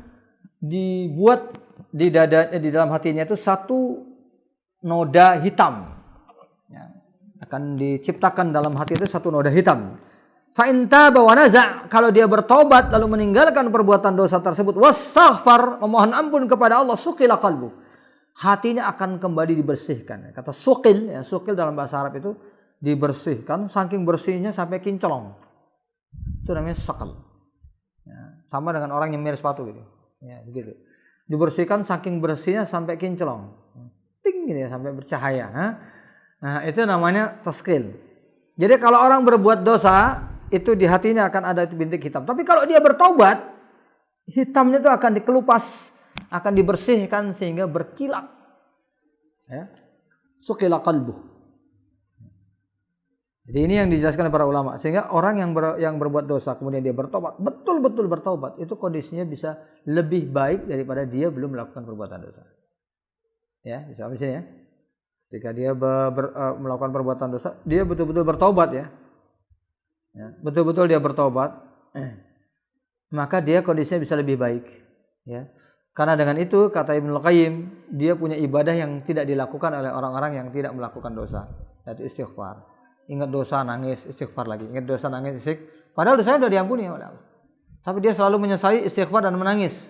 dibuat di dalam hatinya itu satu noda hitam. Ya, akan diciptakan dalam hati itu satu noda hitam. Fa in taba wa naza', kalau dia bertobat lalu meninggalkan perbuatan dosa tersebut, wastaghfar, memohon ampun kepada Allah, suqila qalbu, hatinya akan kembali dibersihkan. Kata suqil, ya, suqil dalam bahasa Arab itu dibersihkan, saking bersihnya sampai kinclong. Itu namanya saqal. Ya, sama dengan orang nyemir sepatu gitu. Ya, begitu. Dibersihkan saking bersihnya sampai kinclong. Ting gitu ya, sampai bercahaya. Nah, itu namanya tasqil. Jadi kalau orang berbuat dosa, itu di hatinya akan ada bintik hitam. Tapi kalau dia bertobat, hitamnya itu akan dikelupas, akan dibersihkan sehingga berkilat. Ya. Suqila qalbuh. Jadi ini yang dijelaskan oleh para ulama, sehingga orang yang berbuat dosa kemudian dia bertobat, betul-betul bertobat, itu kondisinya bisa lebih baik daripada dia belum melakukan perbuatan dosa. Ya, bisa di sini ya. Ketika dia melakukan perbuatan dosa, dia betul-betul bertobat ya. Ya, betul-betul dia bertobat, maka dia kondisinya bisa lebih baik. Ya. Karena dengan itu kata Ibnu Qayyim, dia punya ibadah yang tidak dilakukan oleh orang-orang yang tidak melakukan dosa, yaitu istighfar. Ingat dosa, nangis, istighfar lagi. Ingat dosa, nangis, istighfar. Padahal dosanya sudah diampuni oleh Allah. Tapi dia selalu menyesali, istighfar dan menangis.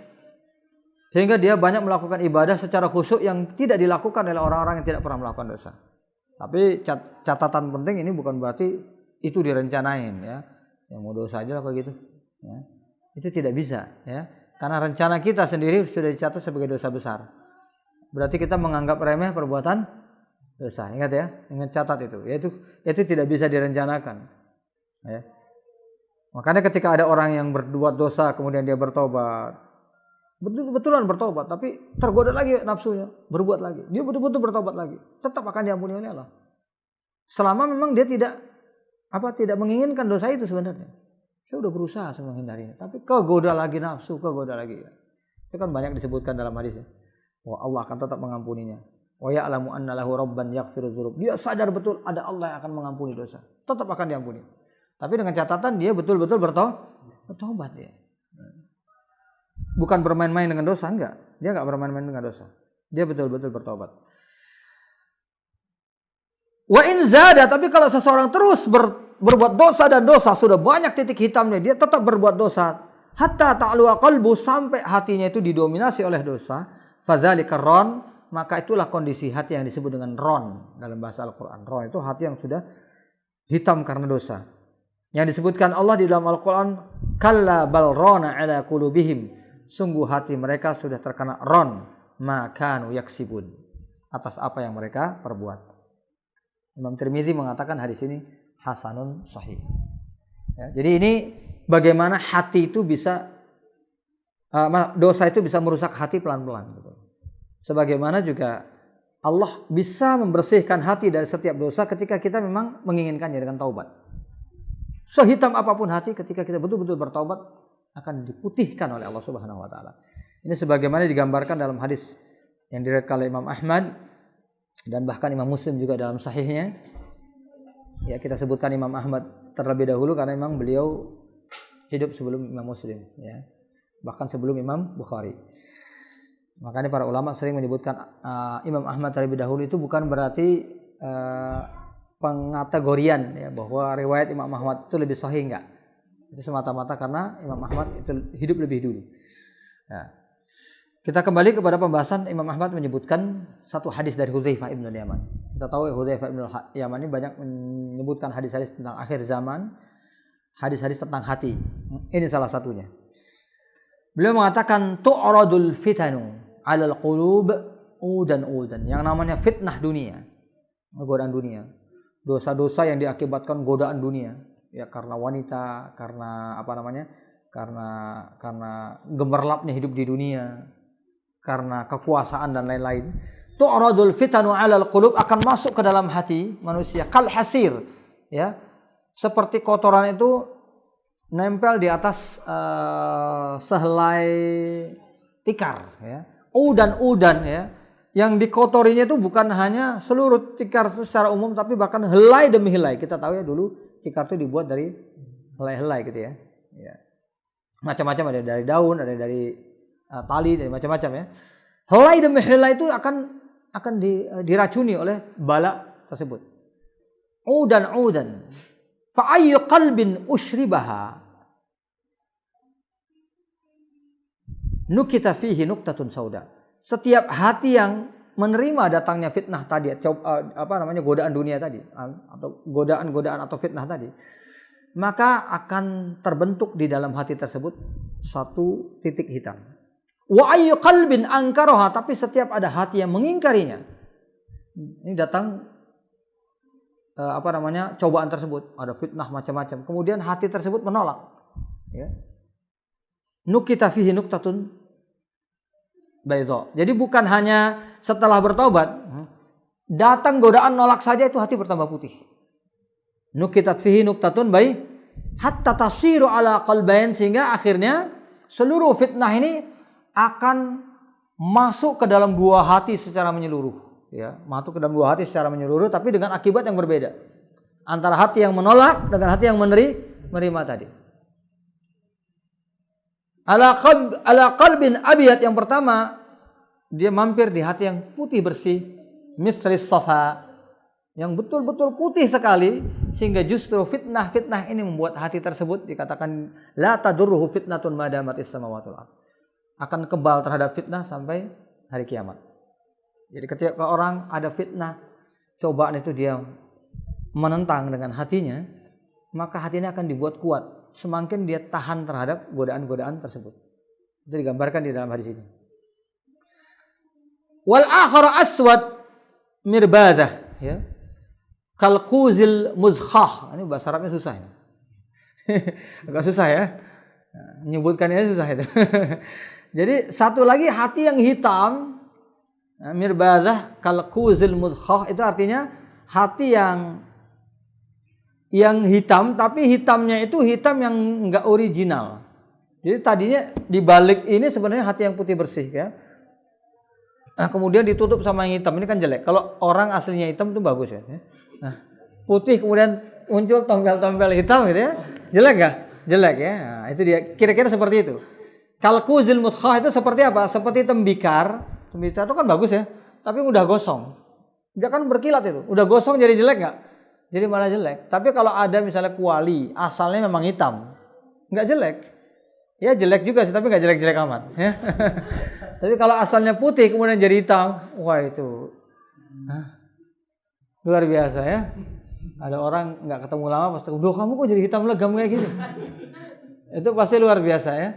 Sehingga dia banyak melakukan ibadah secara khusyuk yang tidak dilakukan oleh orang-orang yang tidak pernah melakukan dosa. Tapi catatan penting ini bukan berarti itu direncanain ya. Yang mau dosa aja lah kayak gitu. Ya. Itu tidak bisa ya. Karena rencana kita sendiri sudah dicatat sebagai dosa besar. Berarti kita menganggap remeh perbuatan dosa. Ingat ya, ingat catat itu. Itu tidak bisa direncanakan. Ya. Makanya ketika ada orang yang berbuat dosa kemudian dia bertobat, betul-betulan bertobat, tapi tergoda lagi nafsunya, berbuat lagi. Dia betul-betul bertobat lagi, tetap akan diampuni oleh Allah. Selama memang dia tidak menginginkan dosa itu sebenarnya. Saya udah berusaha menghindarinya, tapi kegoda lagi nafsu, kegoda lagi. Itu kan banyak disebutkan dalam hadisnya. Wah, Allah akan tetap mengampuninya. Wa ya'lamu anna lahu rabban yaghfiru dzunub. Dia sadar betul ada Allah yang akan mengampuni dosa. Tetap akan diampuni. Tapi dengan catatan dia betul-betul bertobat ya. Bukan bermain-main dengan dosa, enggak. Dia enggak bermain-main dengan dosa. Dia betul-betul bertobat. Wa in zada, tapi kalau seseorang terus berbuat dosa dan dosa, sudah banyak titik hitamnya, dia tetap berbuat dosa. Hatta ta'luwa qalbu, sampai hatinya itu didominasi oleh dosa. Fadzalika ron, maka itulah kondisi hati yang disebut dengan ron dalam bahasa Al-Quran. Ron itu hati yang sudah hitam karena dosa. Yang disebutkan Allah di dalam Al-Quran, kalla bal rona ala qulubihim, sungguh hati mereka sudah terkena ron, makanu yaksibun, atas apa yang mereka perbuat. Imam Tirmidzi mengatakan hadis ini hasanun sahih. Ya, jadi ini bagaimana hati itu bisa dosa itu bisa merusak hati pelan-pelan. Sebagaimana juga Allah bisa membersihkan hati dari setiap dosa ketika kita memang menginginkannya dengan taubat. Sehitam apapun hati, ketika kita betul-betul bertaubat akan diputihkan oleh Allah Subhanahu wa taala. Ini sebagaimana digambarkan dalam hadis yang diriwayatkan oleh Imam Ahmad dan bahkan Imam Muslim juga dalam sahihnya. Ya, kita sebutkan Imam Ahmad terlebih dahulu karena memang beliau hidup sebelum Imam Muslim, ya. Bahkan sebelum Imam Bukhari. Makanya para ulama sering menyebutkan Imam Ahmad terlebih dahulu itu bukan berarti pengategorian, ya, bahwa riwayat Imam Ahmad itu lebih sahih, enggak. Itu semata-mata karena Imam Ahmad itu hidup lebih dulu. Ya. Kita kembali kepada pembahasan. Imam Ahmad menyebutkan satu hadis dari Hudzaifah ibn al-Yaman. Kita tahu Hudzaifah ibn al-Yaman ini banyak menyebutkan hadis-hadis tentang akhir zaman, hadis-hadis tentang hati. Ini salah satunya. Beliau mengatakan tu'radul fitanu 'alal qulub udan. Yang namanya fitnah dunia, godaan dunia. Dosa-dosa yang diakibatkan godaan dunia, ya, karena wanita, karena karena gemerlapnya hidup di dunia, karena kekuasaan dan lain-lain. Tu'radul fitanu 'alal qulub, akan masuk ke dalam hati manusia kal hasir, ya. Seperti kotoran itu nempel di atas sehelai tikar, ya. Udan, ya. Yang dikotorinya itu bukan hanya seluruh tikar secara umum, tapi bahkan helai demi helai. Kita tahu ya, dulu tikar itu dibuat dari helai-helai gitu, ya. Ya. Macam-macam, ada dari daun, ada dari tali, dari macam-macam, ya. Helai demi helai itu akan diracuni oleh bala tersebut. Udan. Fa ayyu qalbin ushribaha nukita fihi nuktatun sauda. Setiap hati yang menerima datangnya fitnah tadi, godaan dunia tadi, atau godaan atau fitnah tadi, maka akan terbentuk di dalam hati tersebut satu titik hitam. Wa ayyu qalbin angkaroha, tapi setiap ada hati yang mengingkarinya, ini datang cobaan tersebut, ada fitnah macam-macam, kemudian hati tersebut menolak, ya. Nukita fihi nuktatun baydha. Jadi bukan hanya setelah bertaubat datang godaan nolak saja itu hati bertambah putih. Nukitat fihi nuktatun baydha hatta tasiru ala qalbain, sehingga akhirnya seluruh fitnah ini akan masuk ke dalam dua hati secara menyeluruh, ya. Masuk ke dalam dua hati secara menyeluruh, tapi dengan akibat yang berbeda antara hati yang menolak dengan hati yang menerima tadi. Ala qalbin abiyat, yang pertama dia mampir di hati yang putih bersih, misris safa, yang betul-betul putih sekali, sehingga justru fitnah ini membuat hati tersebut dikatakan la tadurruhu fitnatun madamatis samawati wal ardh, akan kebal terhadap fitnah sampai hari kiamat. Jadi ketika orang ada fitnah, cobaan itu dia menentang dengan hatinya, maka hatinya akan dibuat kuat semakin dia tahan terhadap godaan-godaan tersebut. Itu digambarkan di dalam hadis ini. Wal akhar aswad mirbazah, ya. Kal quzil muzkhah. Ini bahasa Arabnya susah ini. Agak susah, ya. Menyebutkannya susah itu. Jadi satu lagi hati yang hitam, mirbazah kal quzil muzkhah, itu artinya hati yang hitam, tapi hitamnya itu hitam yang enggak original. Jadi tadinya dibalik ini sebenarnya hati yang putih bersih, ya. Nah, kemudian ditutup sama yang hitam, ini kan jelek. Kalau orang aslinya hitam itu bagus, ya. Nah, putih kemudian muncul tombel-tombel hitam gitu, ya. Jelek enggak? Jelek, ya. Nah, itu dia, kira-kira seperti itu. Kalkuzil mutkhah itu seperti apa? Seperti tembikar. Tembikar itu kan bagus, ya, tapi udah gosong. Dia kan berkilat itu. Udah gosong jadi jelek enggak? Jadi malah jelek. Tapi kalau ada misalnya kuali, asalnya memang hitam, nggak jelek. Ya jelek juga sih, tapi nggak jelek-jelek amat, ya. Tapi kalau asalnya putih kemudian jadi hitam, wah itu luar biasa, ya. Ada orang nggak ketemu lama pasti, "Duh, kamu kok jadi hitam legam kayak gini?" Itu pasti luar biasa, ya.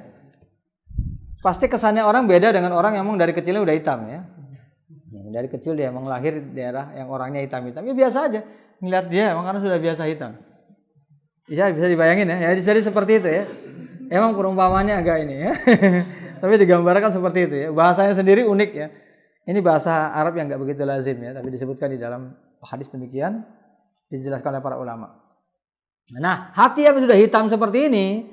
Pasti kesannya orang beda dengan orang yang memang dari kecilnya udah hitam, ya. Yang dari kecil dia emang lahir di daerah yang orangnya hitam-hitam, ya biasa aja. Ngeliat dia emang karena sudah biasa hitam. Bisa dibayangin, ya. Ya jadi seperti itu, ya. Emang perumpamannya agak ini, ya. Tapi digambarkan seperti itu, ya. Bahasanya sendiri unik, ya. Ini bahasa Arab yang enggak begitu lazim, ya, tapi disebutkan di dalam hadis demikian, dijelaskan oleh para ulama. Nah, hati yang sudah hitam seperti ini,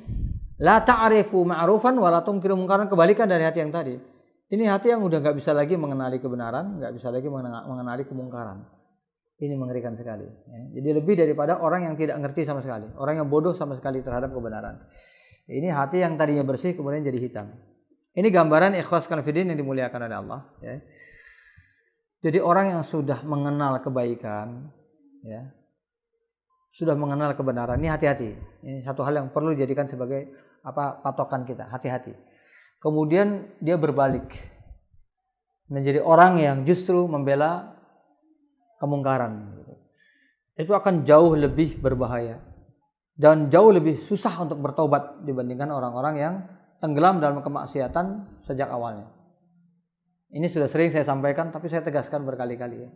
la ta'rifu ma'rufan wa la tunkiru munkaran, kebalikan dari hati yang tadi. Ini hati yang udah nggak bisa lagi mengenali kebenaran, nggak bisa lagi mengenali kemungkaran. Ini mengerikan sekali. Ya. Jadi lebih daripada orang yang tidak ngerti sama sekali, orang yang bodoh sama sekali terhadap kebenaran. Ini hati yang tadinya bersih kemudian jadi hitam. Ini gambaran ikhwas fillah yang dimuliakan oleh Allah. Ya. Jadi orang yang sudah mengenal kebaikan, ya, sudah mengenal kebenaran, ini hati-hati. Ini satu hal yang perlu dijadikan sebagai patokan kita, hati-hati. Kemudian dia berbalik menjadi orang yang justru membela kemungkaran. Itu akan jauh lebih berbahaya dan jauh lebih susah untuk bertobat dibandingkan orang-orang yang tenggelam dalam kemaksiatan sejak awalnya. Ini sudah sering saya sampaikan, tapi saya tegaskan berkali-kali ya.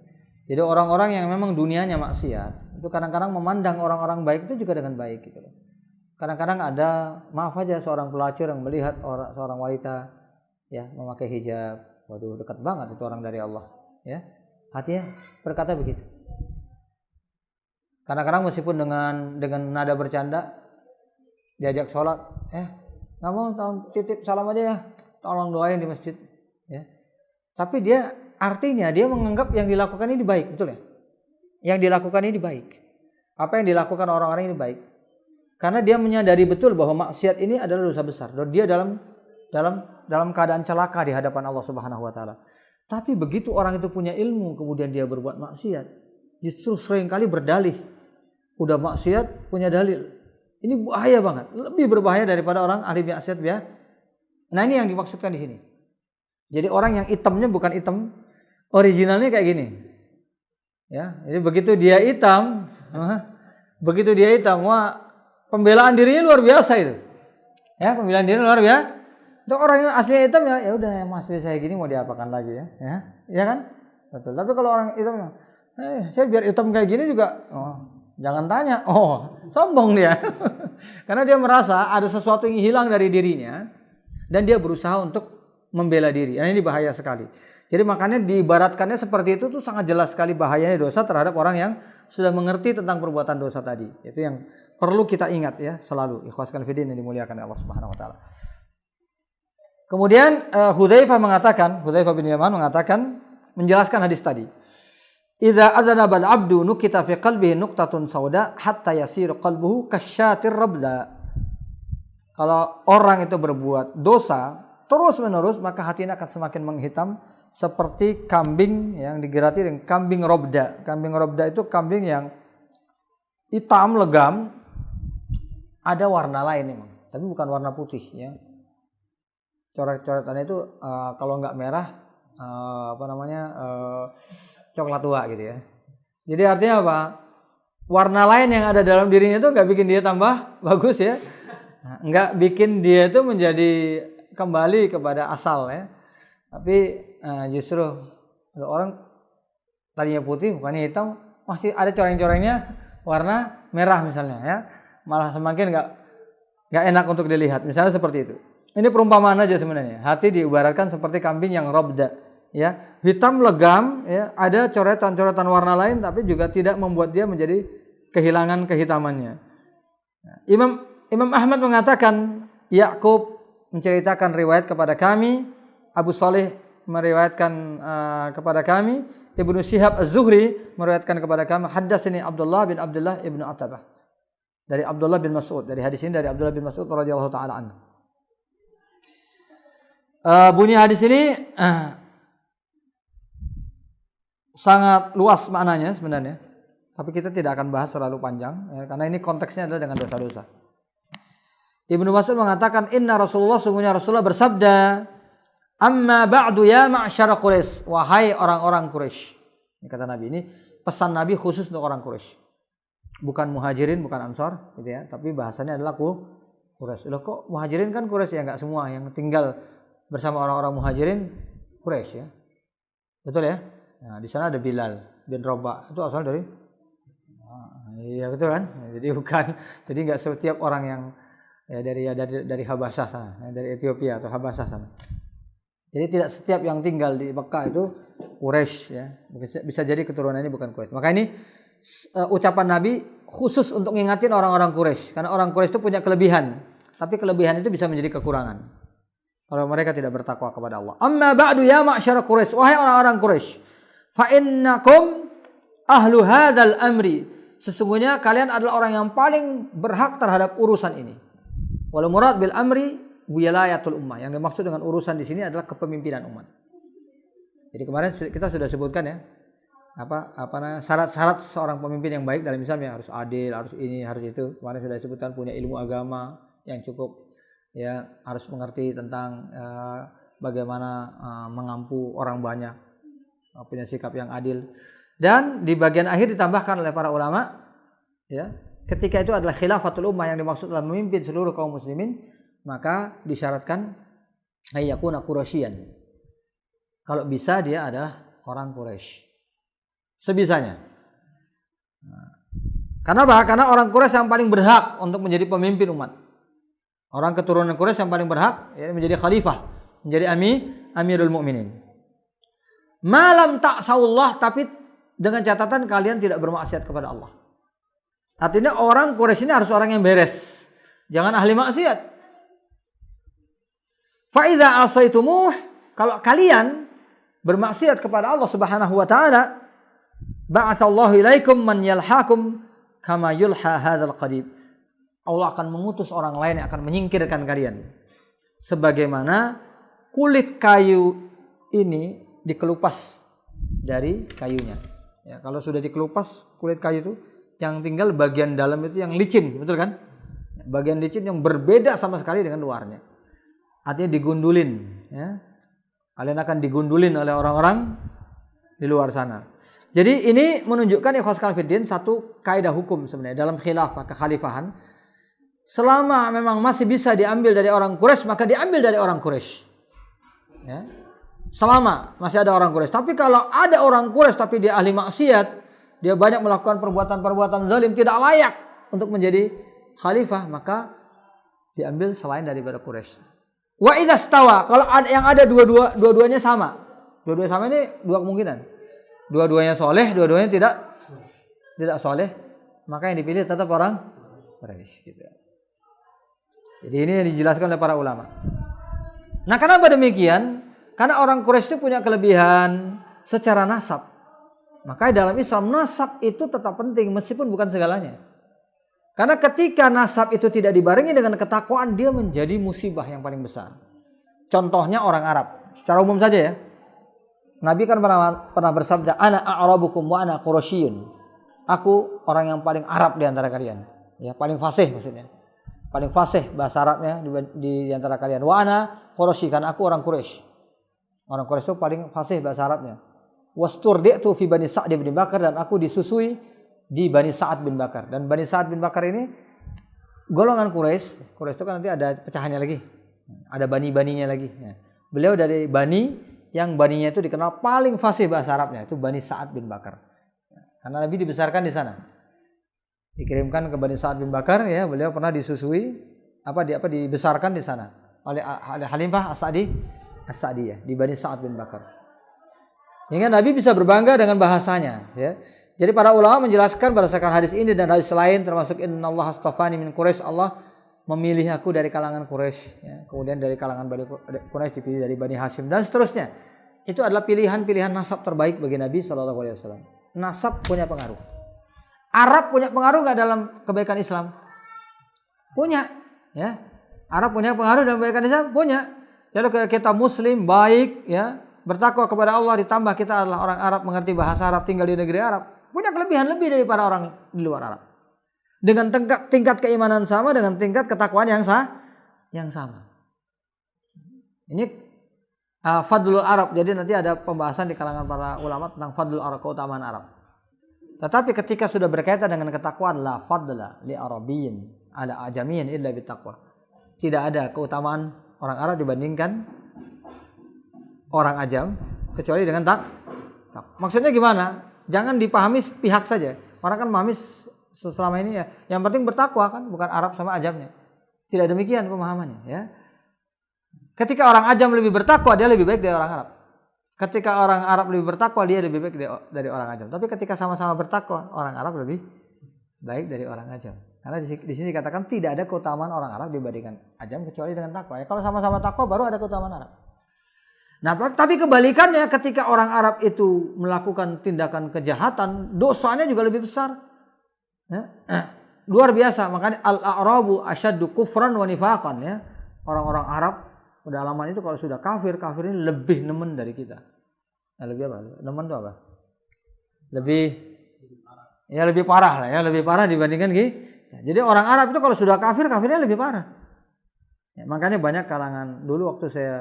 Jadi orang-orang yang memang dunianya maksiat, itu kadang-kadang memandang orang-orang baik itu juga dengan baik gitu loh. Kadang-kadang ada, maaf aja, seorang pelacur yang melihat seorang wanita ya memakai hijab, waduh dekat banget itu orang dari Allah, ya. Hatinya berkata begitu. Kadang-kadang meskipun dengan nada bercanda diajak sholat, nggak mau, titip salam aja ya, tolong doain di masjid, ya. Tapi artinya dia menganggap yang dilakukan ini baik, betul ya? Yang dilakukan ini baik. Apa yang dilakukan orang-orang ini baik? Karena dia menyadari betul bahwa maksiat ini adalah dosa besar. Dan dia dalam keadaan celaka di hadapan Allah Subhanahu wa taala. Tapi begitu orang itu punya ilmu kemudian dia berbuat maksiat, justru seringkali berdalih. Udah maksiat punya dalil. Ini bahaya banget, lebih berbahaya daripada orang ahli maksiat ya. Nah, ini yang dimaksudkan di sini. Jadi orang yang hitamnya bukan hitam originalnya kayak gini. Ya, jadi begitu dia hitam, wah, pembelaan dirinya luar biasa itu. Ya, pembelaan diri luar biasa. Untuk orang yang aslinya hitam ya udah, yang asli saya gini mau diapakan lagi ya. Ya kan? Betul. Tapi kalau orang hitam, saya biar hitam kayak gini juga, jangan tanya. Sombong dia. Karena dia merasa ada sesuatu yang hilang dari dirinya dan dia berusaha untuk membela diri. Nah, ini bahaya sekali. Jadi makanya diibaratkannya seperti itu tuh sangat jelas sekali bahayanya dosa terhadap orang yang sudah mengerti tentang perbuatan dosa tadi. Itu yang perlu kita ingat ya selalu. Ikhwas fillah yang dimuliakan Allah Subhanahu wa taala. Kemudian Hudzaifah bin Yaman mengatakan menjelaskan hadis tadi. Idza azanaba al-'abdu nukita fi qalbihi nuqtatun sauda hatta yasiru qalbuhu kasyatir rabda. Kalau orang itu berbuat dosa terus menerus, maka hatinya akan semakin menghitam seperti kambing yang digerati dengan kambing robda. Kambing robda itu kambing yang hitam legam, ada warna lain memang, tapi bukan warna putih ya. Coret-coretannya itu kalau nggak merah coklat tua gitu ya. Jadi artinya apa? Warna lain yang ada dalam dirinya itu nggak bikin dia tambah bagus ya, nggak bikin dia itu menjadi kembali kepada asal ya. Tapi justru orang tadinya putih bukannya hitam, masih ada coreng-corengnya warna merah misalnya ya, malah semakin nggak enak untuk dilihat, misalnya seperti itu. Ini perumpamaan aja sebenarnya. Hati diibaratkan seperti kambing yang robda ya, hitam legam ya, ada coretan-coretan warna lain tapi juga tidak membuat dia menjadi kehilangan kehitamannya. Imam Ahmad mengatakan, Ya'qub menceritakan riwayat kepada kami, Abu Saleh meriwayatkan kepada kami, Ibnu Syihab Az-Zuhri meriwayatkan kepada kami, haddatsani Abdullah bin Abdullah ibnu Atabah, dari Abdullah bin Mas'ud, dari hadis ini dari Abdullah bin Mas'ud radhiyallahu taala anhu. Bunyi hadis ini sangat luas maknanya sebenarnya, tapi kita tidak akan bahas terlalu panjang ya, karena ini konteksnya adalah dengan dosa-dosa. Ibnu Mas'ud mengatakan, inna Rasulullah, sungguhnya Rasulullah bersabda, amma ba'du ya ma'syara Quraisy, wahai orang-orang Quraisy. Ini kata Nabi, ini pesan Nabi khusus untuk orang Quraisy. Bukan muhajirin, bukan ansor gitu ya, tapi bahasanya adalah Quraisy. Loh, kok muhajirin kan Quraisy ya, enggak semua yang tinggal bersama orang-orang muhajirin Quraisy ya. Betul ya? Nah, di sana ada Bilal bin Rabah, itu asal dari iya betul kan? Jadi bukan, jadi enggak setiap orang yang dari Habasyah sana, dari Ethiopia atau Habasyah sana. Jadi tidak setiap yang tinggal di Mekah itu Quraisy ya. Bisa jadi keturunannya bukan Quraisy. Maka ini ucapan Nabi khusus untuk ngingatin orang-orang Quraisy, karena orang Quraisy itu punya kelebihan, tapi kelebihan itu bisa menjadi kekurangan kalau mereka tidak bertakwa kepada Allah. Amma ba'du ya ma'syar Quraisy, wahai orang-orang Quraisy, fa innakum ahlu hadzal amri, sesungguhnya kalian adalah orang yang paling berhak terhadap urusan ini. Wal murad bil amri wilayatul ummah, yang dimaksud dengan urusan di sini adalah kepemimpinan umat. Jadi kemarin kita sudah sebutkan ya, syarat-syarat seorang pemimpin yang baik dalam Islam, ya harus adil, harus ini, harus itu. Kemarin sudah disebutkan punya ilmu agama yang cukup, ya harus mengerti tentang bagaimana mengampu orang banyak, punya sikap yang adil. Dan di bagian akhir ditambahkan oleh para ulama, ya ketika itu adalah khilafatul ummah, yang dimaksud adalah memimpin seluruh kaum muslimin, maka disyaratkan ayyakuna Quraisyan. Kalau bisa dia adalah orang Quraisy. Sebisanya. Karena apa? Karena orang Quraisy yang paling berhak untuk menjadi pemimpin umat. Orang keturunan Quraisy yang paling berhak ya, menjadi khalifah, menjadi amirul mukminin. Malam ta'saullah, tapi dengan catatan kalian tidak bermaksiat kepada Allah. Artinya orang Quraisy ini harus orang yang beres, jangan ahli maksiat. Fa idza asaitumuh, kalau kalian bermaksiat kepada Allah Subhanahu wa taala, ba'atsallahu ilaikum man yalhakum kama yulha hadzal qadib. Allah akan mengutus orang lain yang akan menyingkirkan kalian, sebagaimana kulit kayu ini dikelupas dari kayunya. Ya, kalau sudah dikelupas kulit kayu itu, yang tinggal bagian dalam itu yang licin, betul kan? Bagian licin yang berbeda sama sekali dengan luarnya. Artinya digundulin, ya. Kalian akan digundulin oleh orang-orang di luar sana. Jadi ini menunjukkan ikhwas fillah satu kaidah hukum sebenarnya dalam khilafah, kekhalifahan. Selama memang masih bisa diambil dari orang Quraisy, maka diambil dari orang Quraisy. Ya. Selama masih ada orang Quraisy. Tapi kalau ada orang Quraisy tapi dia ahli maksiat, dia banyak melakukan perbuatan-perbuatan zalim, tidak layak untuk menjadi khalifah, maka diambil selain daripada Quraisy. Wa idza stawa, kalau ada yang ada dua-duanya sama. Dua-duanya sama ini dua kemungkinan. Dua-duanya soleh, dua-duanya tidak soleh, maka yang dipilih tetap orang Quraisy gitu. Jadi ini yang dijelaskan oleh para ulama. Nah, kenapa demikian? Karena orang Quraisy itu punya kelebihan secara nasab. Maka dalam Islam nasab itu tetap penting meskipun bukan segalanya. Karena ketika nasab itu tidak dibarengi dengan ketakwaan, dia menjadi musibah yang paling besar. Contohnya orang Arab, secara umum saja ya. Nabi kan pernah bersabda, "Ana a'rabukum wa ana Quraisyun." Aku orang yang paling Arab di antara kalian. Ya, paling fasih maksudnya. Paling fasih bahasa Arabnya di antara kalian. Wa ana Quraisy, kan aku orang Quraisy. Orang Quraisy itu paling fasih bahasa Arabnya. Wasturdi'tu fi Bani Sa'd bin Bakar, dan aku disusui di Bani Sa'ad bin Bakar. Dan Bani Sa'ad bin Bakar ini golongan Quraisy. Quraisy itu kan nanti ada pecahannya lagi. Ada bani-baninya lagi. Ya. Beliau dari bani yang baninya itu dikenal paling fasih bahasa Arabnya, itu Bani Sa'ad bin Bakar. Karena Nabi dibesarkan di sana. Dikirimkan ke Bani Sa'ad bin Bakar, ya, beliau pernah disusui dibesarkan di sana oleh Halimah As-Sa'diyah di Bani Sa'ad bin Bakar. Sehingga Nabi bisa berbangga dengan bahasanya, ya. Jadi para ulama menjelaskan berdasarkan hadis ini dan hadis lain, termasuk innallaha astafani min Quraisy, Allah memilih aku dari kalangan Quraisy, ya. Kemudian dari kalangan Bani Quraisy dipilih dari Bani Hashim dan seterusnya. Itu adalah pilihan-pilihan nasab terbaik bagi Nabi SAW. Nasab punya pengaruh. Arab punya pengaruh nggak dalam kebaikan Islam? Punya, ya. Arab punya pengaruh dalam kebaikan Islam? Punya. Jadi kalau kita Muslim baik, ya, bertakwa kepada Allah, ditambah kita adalah orang Arab, mengerti bahasa Arab, tinggal di negeri Arab, punya kelebihan lebih daripada orang di luar Arab. Dengan tingkat keimanan sama, dengan tingkat ketakwaan yang sama. Ini fadlul Arab. Jadi nanti ada pembahasan di kalangan para ulama tentang fadlul Arab, keutamaan Arab. Tetapi ketika sudah berkaitan dengan ketakwaan, la fadla li Arabiyyin ala ajamiyyin illa bittaqwa. Tidak ada keutamaan orang Arab dibandingkan orang ajam kecuali dengan takwa. Maksudnya gimana? Jangan dipahami pihak saja. Orang kan memahami selama ini ya, yang penting bertakwa kan, bukan Arab sama ajamnya. Tidak demikian pemahamannya, ya. Ketika orang ajam lebih bertakwa, dia lebih baik dari orang Arab. Ketika orang Arab lebih bertakwa, dia lebih baik dari orang Ajam. Tapi ketika sama-sama bertakwa, orang Arab lebih baik dari orang Ajam. Karena di sini dikatakan tidak ada keutamaan orang Arab dibandingkan Ajam kecuali dengan takwa. Ya, kalau sama-sama takwa baru ada keutamaan Arab. Nah, tapi kebalikannya ketika orang Arab itu melakukan tindakan kejahatan, dosanya juga lebih besar. Ya. Luar biasa. Makanya al-a'rabu asyaddu kufran wa nifaqan, ya. Orang-orang Arab pedalaman itu kalau sudah kafir ini lebih nemen dari kita. Nah, lebih apa? Nemen itu apa? Lebih parah lah ya, lebih parah dibandingkan kita. Jadi orang Arab itu kalau sudah kafirnya lebih parah. Ya, makanya banyak kalangan dulu waktu saya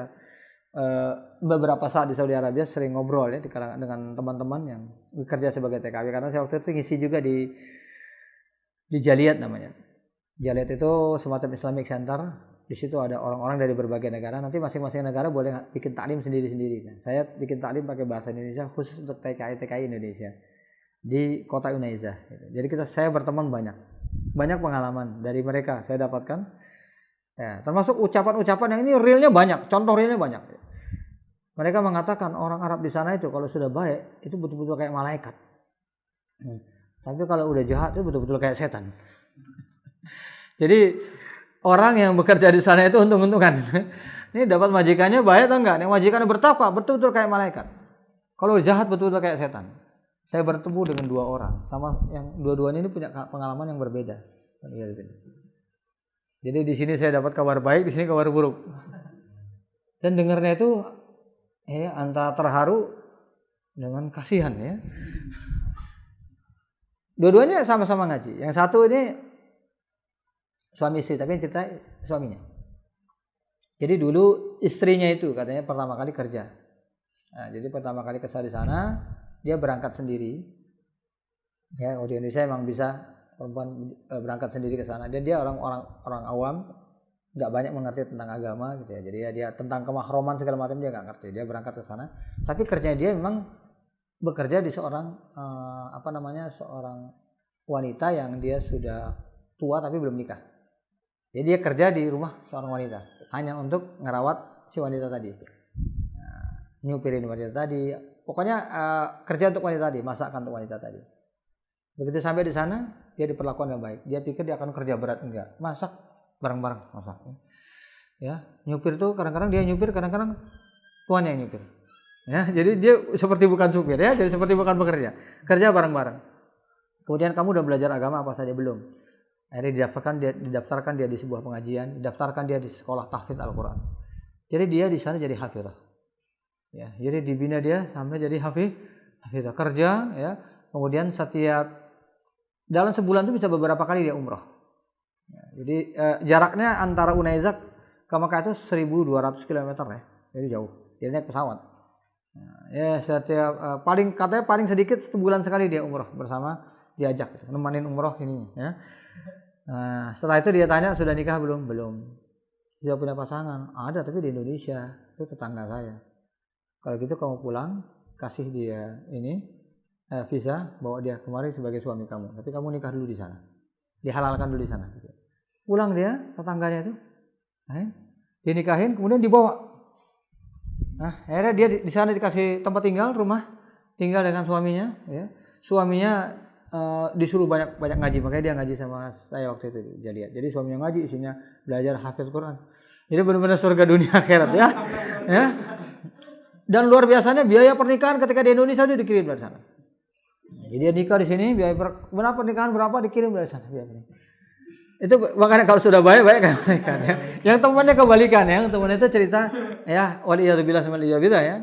beberapa saat di Saudi Arabia sering ngobrol ya dengan teman-teman yang bekerja sebagai TKW, karena saya waktu itu ngisi juga di Jaliyat namanya. Jaliyat itu semacam Islamic Center. Di situ ada orang-orang dari berbagai negara. Nanti masing-masing negara boleh bikin taklim sendiri-sendiri. Nah, saya bikin taklim pakai bahasa Indonesia khusus untuk TKI Indonesia di kota Unaiza. Jadi saya berteman banyak pengalaman dari mereka saya dapatkan. Ya, termasuk ucapan-ucapan yang ini realnya banyak, contoh realnya banyak. Mereka mengatakan orang Arab di sana itu kalau sudah baik itu betul-betul kayak malaikat. Tapi kalau udah jahat itu betul-betul kayak setan. Jadi orang yang bekerja di sana itu untung-untungan. Ini dapat majikannya baik atau enggak? Yang majikannya bertakwa betul-betul kayak malaikat. Kalau jahat betul-betul kayak setan. Saya bertemu dengan 2 orang, sama yang dua-duanya ini punya pengalaman yang berbeda. Jadi di sini saya dapat kabar baik, di sini kabar buruk. Dan dengarnya itu antara terharu dengan kasihan ya. Dua-duanya sama-sama ngaji. Yang satu ini suami istri, tapi yang cerita suaminya. Jadi dulu istrinya itu katanya pertama kali kerja. Nah, jadi pertama kali kerja di sana, dia berangkat sendiri. Ya, di Indonesia emang bisa perempuan berangkat sendiri ke sana. Dan dia orang awam, nggak banyak mengerti tentang agama gitu ya. Jadi dia tentang kemahroman segala macam dia nggak ngerti. Dia berangkat ke sana. Tapi kerjanya dia memang bekerja di seorang seorang wanita yang dia sudah tua tapi belum nikah. Jadi dia kerja di rumah seorang wanita hanya untuk ngerawat si wanita tadi. Nah, nyupirin wanita tadi. Pokoknya kerja untuk wanita tadi, masakan untuk wanita tadi. Begitu sampai di sana, dia diperlakukan dengan baik. Dia pikir dia akan kerja berat, enggak. Masak bareng-bareng masak. Ya, nyupir tuh kadang-kadang dia nyupir, kadang-kadang tuannya yang nyupir. Ya, jadi dia seperti bukan supir ya, jadi seperti bukan bekerja. Kerja bareng-bareng. Kemudian kamu udah belajar agama apa saja belum? Akhirnya didaftarkan dia di sebuah pengajian, didaftarkan dia di sekolah tahfidz Al-Qur'an. Jadi dia di sana jadi hafizah. Ya, jadi dibina dia sampai jadi hafizah kerja ya. Kemudian setiap dalam sebulan itu bisa beberapa kali dia umrah. Ya, jadi jaraknya antara Unaiza ke Mekah itu 1.200 km ya. Jadi jauh. Dia naik pesawat. Nah, ya setiap paling sedikit sebulan sekali dia umrah bersama, diajak gitu, nemanin umrah ini ya. Nah, setelah itu dia tanya sudah nikah belum? Belum. Dia punya pasangan? Ada tapi di Indonesia, itu tetangga saya. Kalau gitu kamu pulang, kasih dia visa, bawa dia kemari sebagai suami kamu. Tapi kamu nikah dulu di sana, dihalalkan dulu di sana. Pulang dia, tetangganya itu, dia nikahin, kemudian dibawa. Nah, akhirnya dia di sana dikasih tempat tinggal, rumah, tinggal dengan suaminya. Ya. Suaminya disuruh banyak ngaji, makanya dia ngaji sama saya waktu itu. Jadi suaminya ngaji, isinya belajar hafidz Quran. Jadi benar-benar surga dunia akhirat ya. Ya. Dan luar biasanya biaya pernikahan ketika di Indonesia itu dikirim dari sana. Jadi dia nikah di sini, biaya pernikahan berapa dikirim dari sana. Itu makanya kalau sudah baik kan menikah ya. Yang temannya kebalikan ya, temannya itu cerita ya waliyadzubillah ya.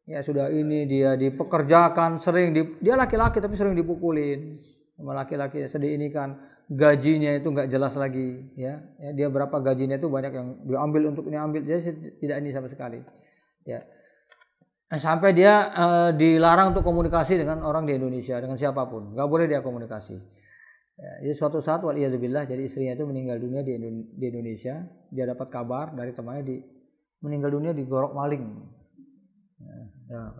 Ya sudah ini dia dipekerjakan sering dia laki-laki tapi sering dipukulin sama laki-laki sedih ini kan gajinya itu nggak jelas lagi ya dia berapa gajinya itu banyak yang diambil untuk ini ambil dia tidak ini sama sekali ya sampai dia dilarang untuk komunikasi dengan orang di Indonesia dengan siapapun nggak boleh dia komunikasi ya, jadi suatu saat waliyadzubillah jadi istrinya itu meninggal dunia di Indonesia dia dapat kabar dari temannya meninggal dunia digorok maling. Ya,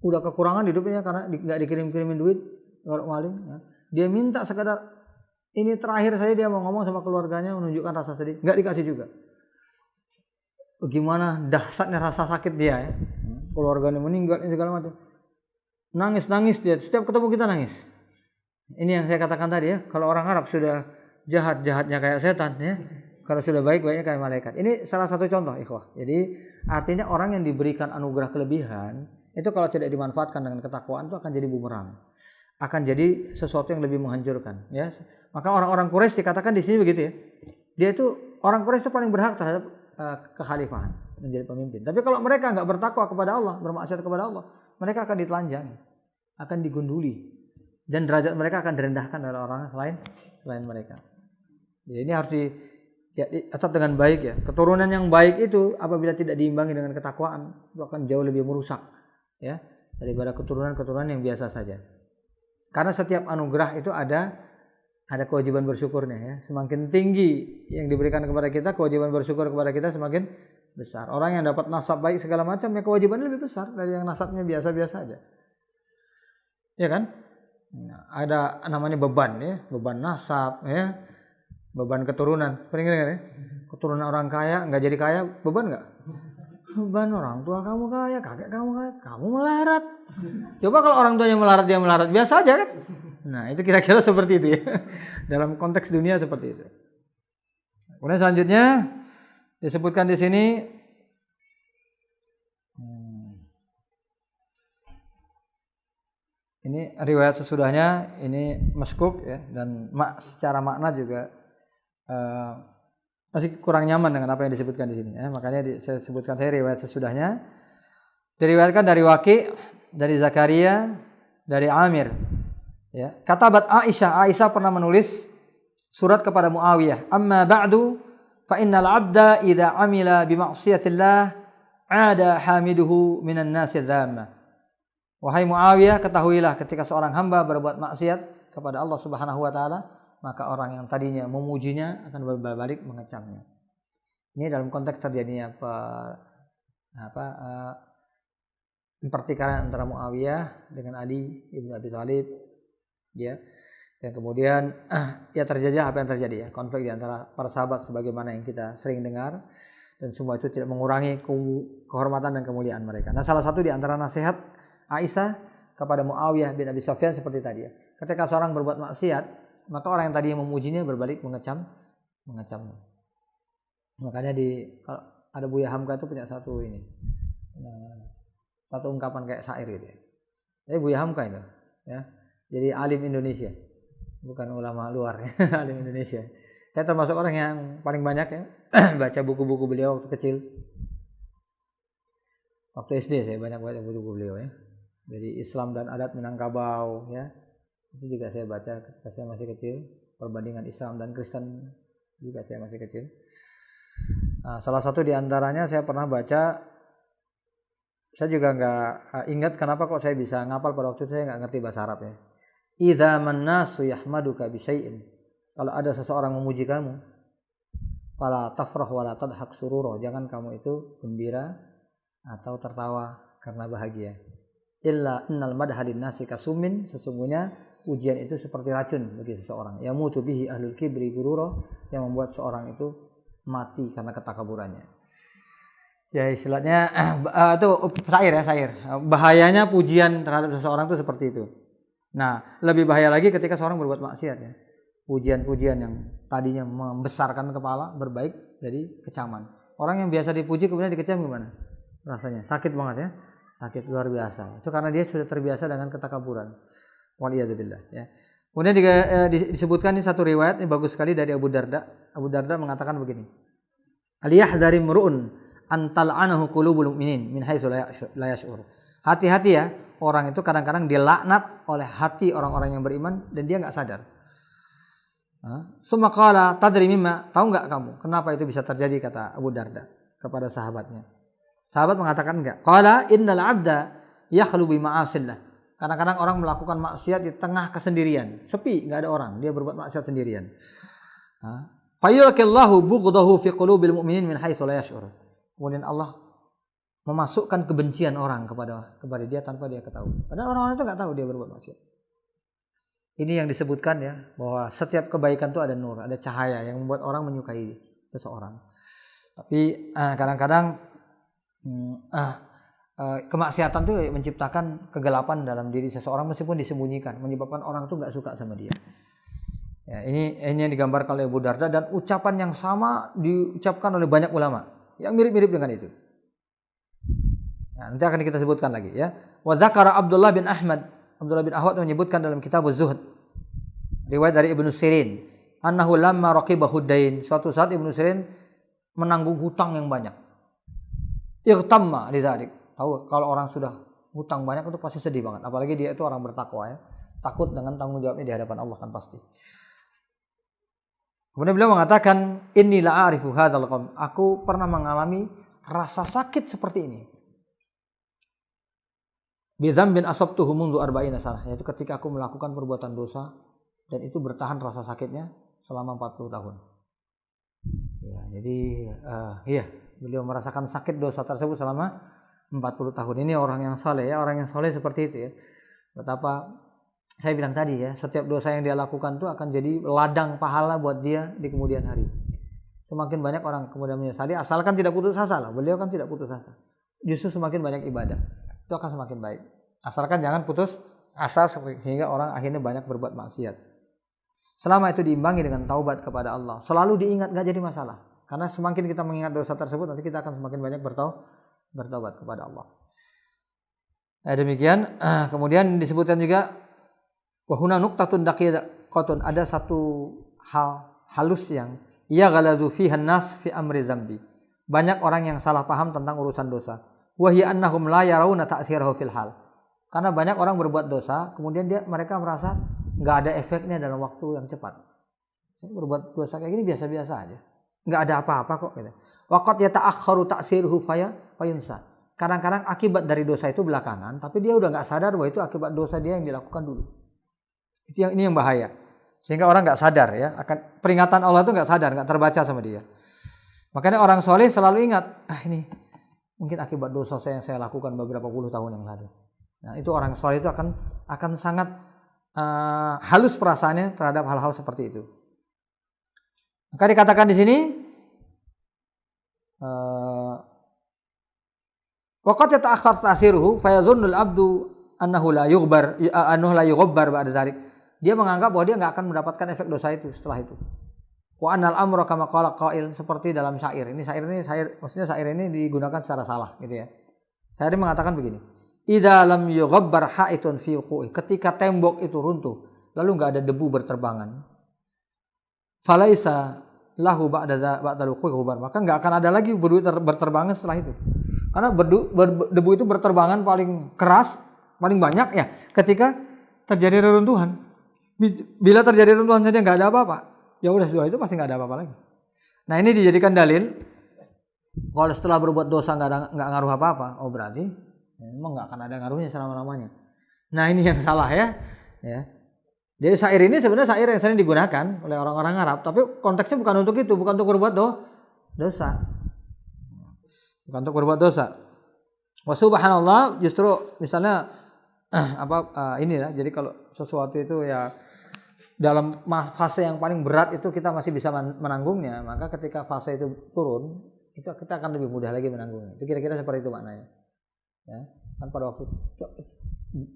udah kekurangan hidupnya karena nggak dikirim-kirimin duit, gorok maling. Ya. Dia minta sekadar ini terakhir saya dia mau ngomong sama keluarganya menunjukkan rasa sedih, nggak dikasih juga. Gimana dahsyatnya rasa sakit dia ya. keluarganya meninggal segala macam. Nangis dia, setiap ketemu kita nangis. Ini yang saya katakan tadi ya, kalau orang Arab sudah jahatnya kayak setan ya. Kalau sudah baiknya kayak malaikat. Ini salah satu contoh, ikhwah. Jadi artinya orang yang diberikan anugerah kelebihan itu kalau tidak dimanfaatkan dengan ketakwaan itu akan jadi bumerang, akan jadi sesuatu yang lebih menghancurkan. Ya, maka orang-orang Quraisy dikatakan di sini begitu ya. Dia itu orang Quraisy itu paling berhak terhadap kekhalifahan, menjadi pemimpin. Tapi kalau mereka nggak bertakwa kepada Allah, bermaksiat kepada Allah, mereka akan ditelanjangi, akan digunduli, dan derajat mereka akan direndahkan oleh orang selain mereka. Jadi ini harus dicatat dengan baik ya. Keturunan yang baik itu apabila tidak diimbangi dengan ketakwaan itu akan jauh lebih merusak ya daripada keturunan-keturunan yang biasa saja. Karena setiap anugerah itu ada kewajiban bersyukurnya ya. Semakin tinggi yang diberikan kepada kita, kewajiban bersyukur kepada kita semakin besar. Orang yang dapat nasab baik segala macam ya kewajibannya lebih besar dari yang nasabnya biasa-biasa aja. Ya kan? Nah, ada namanya beban ya, beban nasab ya. Beban keturunan, pernah dengar ya? Keturunan orang kaya nggak jadi kaya, beban nggak? Beban orang tua kamu kaya, kakek kamu kaya, kamu melarat. Coba kalau orang tuanya melarat, dia melarat, biasa aja kan? Nah itu kira-kira seperti itu ya. Dalam konteks dunia seperti itu. Kemudian selanjutnya disebutkan di sini. Ini riwayat sesudahnya, ini maskuk ya, dan secara makna juga masih kurang nyaman dengan apa yang disebutkan di sini ya. Makanya saya sebutkan riwayat sesudahnya. Diriwayatkan dari Waqi', dari Zakaria, dari Amir ya. Katabat Aisyah pernah menulis surat kepada Muawiyah, amma ba'du fa innal 'abda idza 'amila bi ma'siyatillah 'ada hamiduhu minan nasi dhamma. Wahai Muawiyah, ketahuilah ketika seorang hamba berbuat maksiat kepada Allah Subhanahu wa taala, maka orang yang tadinya memujinya akan berbalik mengecamnya. Ini dalam konteks terjadinya pertikaian antara Muawiyah dengan Ali ibn Abi Thalib, ya. Dan kemudian ya terjadi apa yang terjadi ya, konflik di antara para sahabat sebagaimana yang kita sering dengar, dan semua itu tidak mengurangi kehormatan dan kemuliaan mereka. Nah, salah satu di antara nasihat Aisyah kepada Muawiyah bin Abi Sufyan seperti tadi ya. Ketika seorang berbuat maksiat, maka orang yang tadinya memujinya berbalik mengecamnya. Makanya kalau ada Buya Hamka itu punya satu ungkapan kayak syair gitu ya. Jadi Buya Hamka itu ya. Jadi alim Indonesia. Bukan ulama luar ya, alim Indonesia. Saya termasuk orang yang paling banyak ya baca buku-buku beliau waktu kecil. Waktu SD saya banyak baca buku-buku beliau ya. Dari Islam dan Adat Minangkabau ya. Itu juga saya baca ketika saya masih kecil, perbandingan Islam dan Kristen juga saya masih kecil. Nah, salah satu di antaranya saya pernah baca, saya juga nggak ingat kenapa kok saya bisa ngapal pada waktu itu, saya nggak ngerti bahasa Arab ya. Idza mannasu yahmaduka bi syai'in. Kalau ada seseorang memuji kamu, fala tafrah wala tadhak surura, jangan kamu itu gembira atau tertawa karena bahagia. Illa innal madha linnasi kasumin, sesungguhnya ujian itu seperti racun bagi seseorang. Yamutu bihi ahlul kibri gurura, yang membuat seorang itu mati karena ketakaburannya. Ya istilahnya itu syair. Bahayanya pujian terhadap seseorang itu seperti itu. Nah, lebih bahaya lagi ketika seorang berbuat maksiat ya. Pujian-pujian yang tadinya membesarkan kepala berbaik jadi kecaman. Orang yang biasa dipuji kemudian dikecam gimana? Rasanya sakit banget ya. Sakit luar biasa. Itu karena dia sudah terbiasa dengan ketakaburan. Waliyadzubillah ya. Kemudian disebutkan ini satu riwayat ini bagus sekali dari Abu Darda. Abu Darda mengatakan begini. Aliyahdari mur'un antal'anahu qulubul mu'minin min haitsu la yash'ur. Hati-hati ya, orang itu kadang-kadang dilaknat oleh hati orang-orang yang beriman dan dia enggak sadar. Summa qala tadri mimma, tahu enggak kamu kenapa itu bisa terjadi, kata Abu Darda kepada sahabatnya. Sahabat mengatakan enggak. Qala innal 'abda yakhlu bi ma'asillah. Kadang-kadang orang melakukan maksiat di tengah kesendirian, sepi, enggak ada orang, dia berbuat maksiat sendirian. Fayulqillahu bughdahu fi qulubil mu'minin min haitsu la yash'ur. Kemudian Allah memasukkan kebencian orang kepada dia tanpa dia ketahui. Padahal orang-orang itu enggak tahu dia berbuat maksiat. Ini yang disebutkan ya, bahwa setiap kebaikan itu ada nur, ada cahaya yang membuat orang menyukai seseorang. Tapi kadang-kadang kemaksiatan itu menciptakan kegelapan dalam diri seseorang meskipun disembunyikan, menyebabkan orang tuh nggak suka sama dia. Ya, ini yang digambarkan oleh Abu Darda dan ucapan yang sama diucapkan oleh banyak ulama yang mirip-mirip dengan itu. Nah, nanti akan kita sebutkan lagi ya. Wa dzakara Abdullah bin Ahmad menyebutkan dalam kitab Az-Zuhd riwayat dari Ibnu Sirin, annahu lamma raqibahu dain, suatu saat Ibnu Sirin menanggung hutang yang banyak. Irtamma lidzalik. Tahu kalau orang sudah hutang banyak itu pasti sedih banget, apalagi dia itu orang bertakwa ya. Takut dengan tanggung jawabnya di hadapan Allah kan pasti. Kemudian beliau mengatakan, inni la a'rifu hadzal qam. Aku pernah mengalami rasa sakit seperti ini. Bi dzambin asabtuhu mundu 40 sanah. Yaitu ketika aku melakukan perbuatan dosa dan itu bertahan rasa sakitnya selama 40 tahun. Ya, jadi beliau merasakan sakit dosa tersebut selama 40 tahun. Ini orang yang saleh ya, orang yang saleh seperti itu ya. Betapa saya bilang tadi ya, setiap dosa yang dia lakukan itu akan jadi ladang pahala buat dia di kemudian hari. Semakin banyak orang kemudian menyesali, asalkan tidak putus asa lah. Beliau kan tidak putus asa. Justru semakin banyak ibadah, itu akan semakin baik. Asalkan jangan putus asa sehingga orang akhirnya banyak berbuat maksiat. Selama itu diimbangi dengan taubat kepada Allah, selalu diingat, gak jadi masalah. Karena semakin kita mengingat dosa tersebut, nanti kita akan semakin banyak bertaubat kepada Allah. Demikian. Kemudian disebutkan juga wahuna nuqtatun daqiqatun, ada satu hal halus yang yaghalazu fiha an-nas fi amri dzambi. Banyak orang yang salah paham tentang urusan dosa. Wa hiya annahum la yarawna ta'thirahu fil hal. Karena banyak orang berbuat dosa, kemudian mereka merasa enggak ada efeknya dalam waktu yang cepat. Saya berbuat dosa kayak gini biasa-biasa aja. Enggak ada apa-apa kok gitu. Wa qad yata'akhkharu ta'siruhu fayunsa. Kadang-kadang akibat dari dosa itu belakangan, tapi dia udah enggak sadar bahwa itu akibat dosa dia yang dilakukan dulu. Ini yang bahaya. Sehingga orang nggak sadar ya, akan peringatan Allah itu nggak sadar, nggak terbaca sama dia. Makanya orang soleh selalu ingat, ini mungkin akibat dosa yang saya lakukan beberapa puluh tahun yang lalu. Nah, itu orang soleh itu akan sangat halus perasaannya terhadap hal-hal seperti itu. Maka dikatakan di sini, waqad yata'akhkhar ta'siruhu fayadhunnul abdu annahu la yughbar ba'da dzalik. Dia menganggap bahwa dia nggak akan mendapatkan efek dosa itu setelah itu. Wa annal amra kama qala qail, seperti dalam syair. Maksudnya syair ini digunakan secara salah gitu ya. Syair ini mengatakan begini. Idza lam yughabbar ha'itun fi uqu'i, ketika tembok itu runtuh, lalu nggak ada debu berterbangan. Falaisa lahu ba'da luqu'i ghubar, maka nggak akan ada lagi debu berterbangan setelah itu. Karena debu itu berterbangan paling keras, paling banyak ya ketika terjadi reruntuhan. Bila terjadi runtuhan saja nggak ada apa-apa, ya udah setelah itu pasti nggak ada apa-apa lagi. Nah, ini dijadikan dalil kalau setelah berbuat dosa nggak ngaruh apa-apa, oh berarti memang nggak akan ada ngaruhnya selama-lamanya. Nah, ini yang salah ya. Jadi syair ini sebenarnya syair yang sering digunakan oleh orang-orang Arab, tapi konteksnya bukan untuk itu, bukan untuk berbuat dosa, bukan untuk berbuat dosa. Wa subhanallah, justru misalnya inilah. Jadi kalau sesuatu itu ya dalam fase yang paling berat itu kita masih bisa menanggungnya, maka ketika fase itu turun, itu kita akan lebih mudah lagi menanggungnya. Itu kira-kira seperti itu maknanya. Ya, kan pada waktu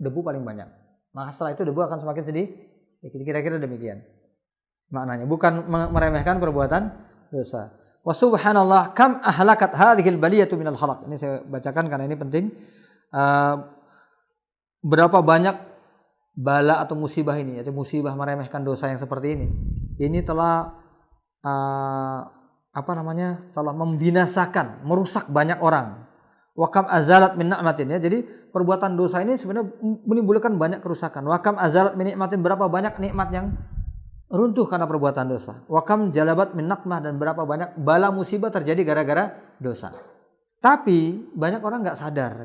debu paling banyak, maka setelah itu debu akan semakin sedih. Kira-kira demikian maknanya, bukan meremehkan perbuatan dosa. Wa subhanallah kam ahlakat hadhil baliyatu minal khalaq. Ini saya bacakan karena ini penting. Berapa banyak bala atau musibah ini, yaitu musibah meremehkan dosa yang seperti ini telah telah membinasakan, merusak banyak orang. Wa kam azalat min ni'matin, ya. Jadi perbuatan dosa ini sebenarnya menimbulkan banyak kerusakan. Wa kam azalat min ni'matin, berapa banyak nikmat yang runtuh karena perbuatan dosa. Wa kam jalabat min naqmah, dan berapa banyak bala musibah terjadi gara-gara dosa. Tapi banyak orang enggak sadar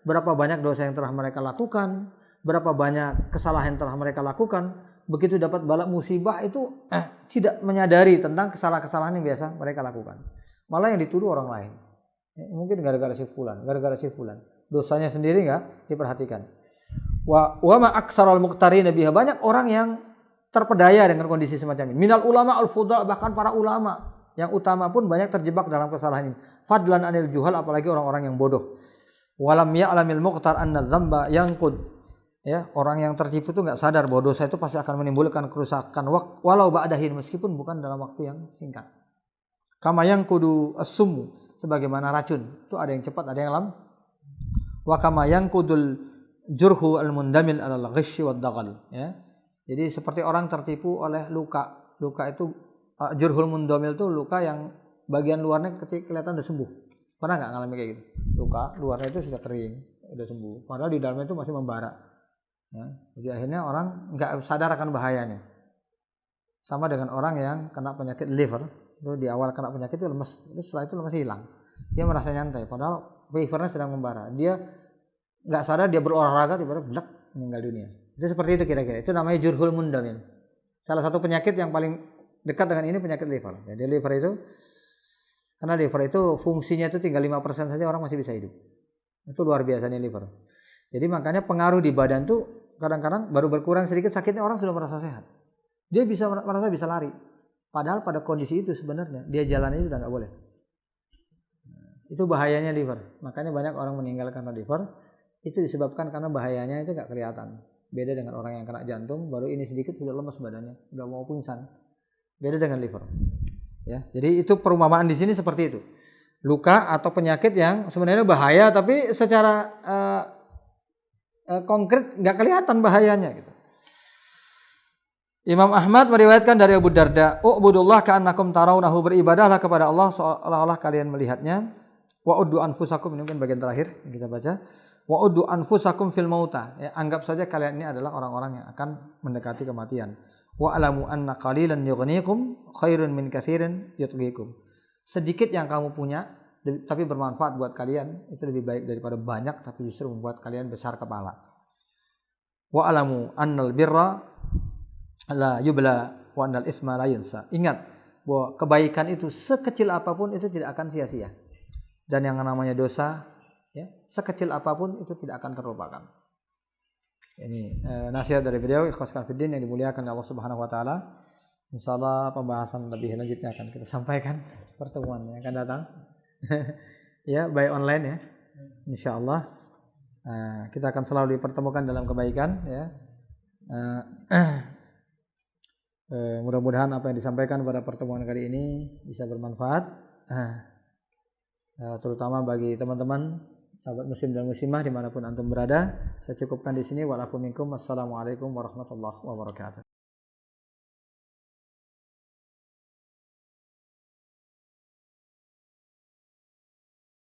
berapa banyak dosa yang telah mereka lakukan, berapa banyak kesalahan yang telah mereka lakukan. Begitu dapat bala musibah itu tidak menyadari tentang kesalahan-kesalahan yang biasa mereka lakukan. Malah yang dituduh orang lain. Mungkin gara-gara si fulan. Dosanya sendiri enggak diperhatikan. Wa ma aktsarul muqtarina biha, banyak orang yang terpedaya dengan kondisi semacam ini. Minal ulama al-fudhal, bahkan para ulama yang utama pun banyak terjebak dalam kesalahan ini. Fadlan anil juhal, apalagi orang-orang yang bodoh. Walam ya'lamil muqtar anna dzamba yanqud. Ya, orang yang tertipu itu enggak sadar bahwa dosa itu pasti akan menimbulkan kerusakan walau ba'dahin, meskipun bukan dalam waktu yang singkat. Kama yanqudu as-sum, sebagaimana racun, itu ada yang cepat, ada yang lambat. Wa kama yanqudul jurhu al-mundamil alal ghish wad daghal, ya. Jadi seperti orang tertipu oleh luka. Luka itu jurhul mundamil itu luka yang bagian luarnya kelihatan udah sembuh. Pernah enggak ngalamin kayak gitu? Luka luarnya itu sudah kering, udah sembuh, padahal di dalamnya itu masih membara. Ya. Jadi akhirnya orang enggak sadar akan bahayanya. Sama dengan orang yang kena penyakit liver, itu di awal kena penyakit itu lemes, terus setelah itu lemes hilang. Dia merasa nyantai, padahal livernya sedang membara. Dia nggak sadar, dia berolahraga tiba-tiba blek meninggal dunia. Itu seperti itu kira-kira. Itu namanya jurhul mundamil. Salah satu penyakit yang paling dekat dengan ini penyakit liver. Jadi liver itu, karena liver itu fungsinya itu tinggal 5% saja orang masih bisa hidup. Itu luar biasanya liver. Jadi makanya pengaruh di badan tuh kadang-kadang baru berkurang sedikit sakitnya orang sudah merasa sehat. Dia bisa merasa bisa lari. Padahal pada kondisi itu sebenarnya dia jalannya sudah nggak boleh. Itu bahayanya liver. Makanya banyak orang meninggal karena liver. Itu disebabkan karena bahayanya itu nggak kelihatan. Beda dengan orang yang kena jantung, baru ini sedikit sudah lemas badannya, sudah mau pingsan. Beda dengan liver. Ya, jadi itu perumpamaan di sini seperti itu. Luka atau penyakit yang sebenarnya bahaya, tapi secara konkret nggak kelihatan bahayanya. Gitu. Imam Ahmad meriwayatkan dari Abu Darda, "U'budullah ka'annakum tarawnahu", beribadahlah kepada Allah seolah-olah kalian melihatnya. Wa uddu anfusakum, ini mungkin bagian terakhir yang kita baca. Wa uddu anfusakum fil mauta, ya, anggap saja kalian ini adalah orang-orang yang akan mendekati kematian. Wa alamu anna qalilan yughnikum khairun min katsirin yutghikum. Sedikit yang kamu punya tapi bermanfaat buat kalian itu lebih baik daripada banyak tapi justru membuat kalian besar kepala. Wa alamu annal birra la yubla wa annal isma la yunsa. Ingat bahwa kebaikan itu sekecil apapun itu tidak akan sia-sia. Dan yang namanya dosa, ya, sekecil apapun itu tidak akan terlupakan. Ini nasihat dari beliau, ikhlaskan fiddin yang dimuliakan Allah Subhanahu wa taala. Insyaallah pembahasan lebih lanjutnya akan kita sampaikan pertemuan yang akan datang. Ya, by online ya. Insyaallah kita akan selalu dipertemukan dalam kebaikan, ya. Mudah-mudahan apa yang disampaikan pada pertemuan kali ini bisa bermanfaat. Terutama bagi teman-teman sahabat muslim dan muslimah dimanapun antum berada. Saya cukupkan di sini. Wa'alafu minkum. Wassalamualaikum warahmatullahi wabarakatuh.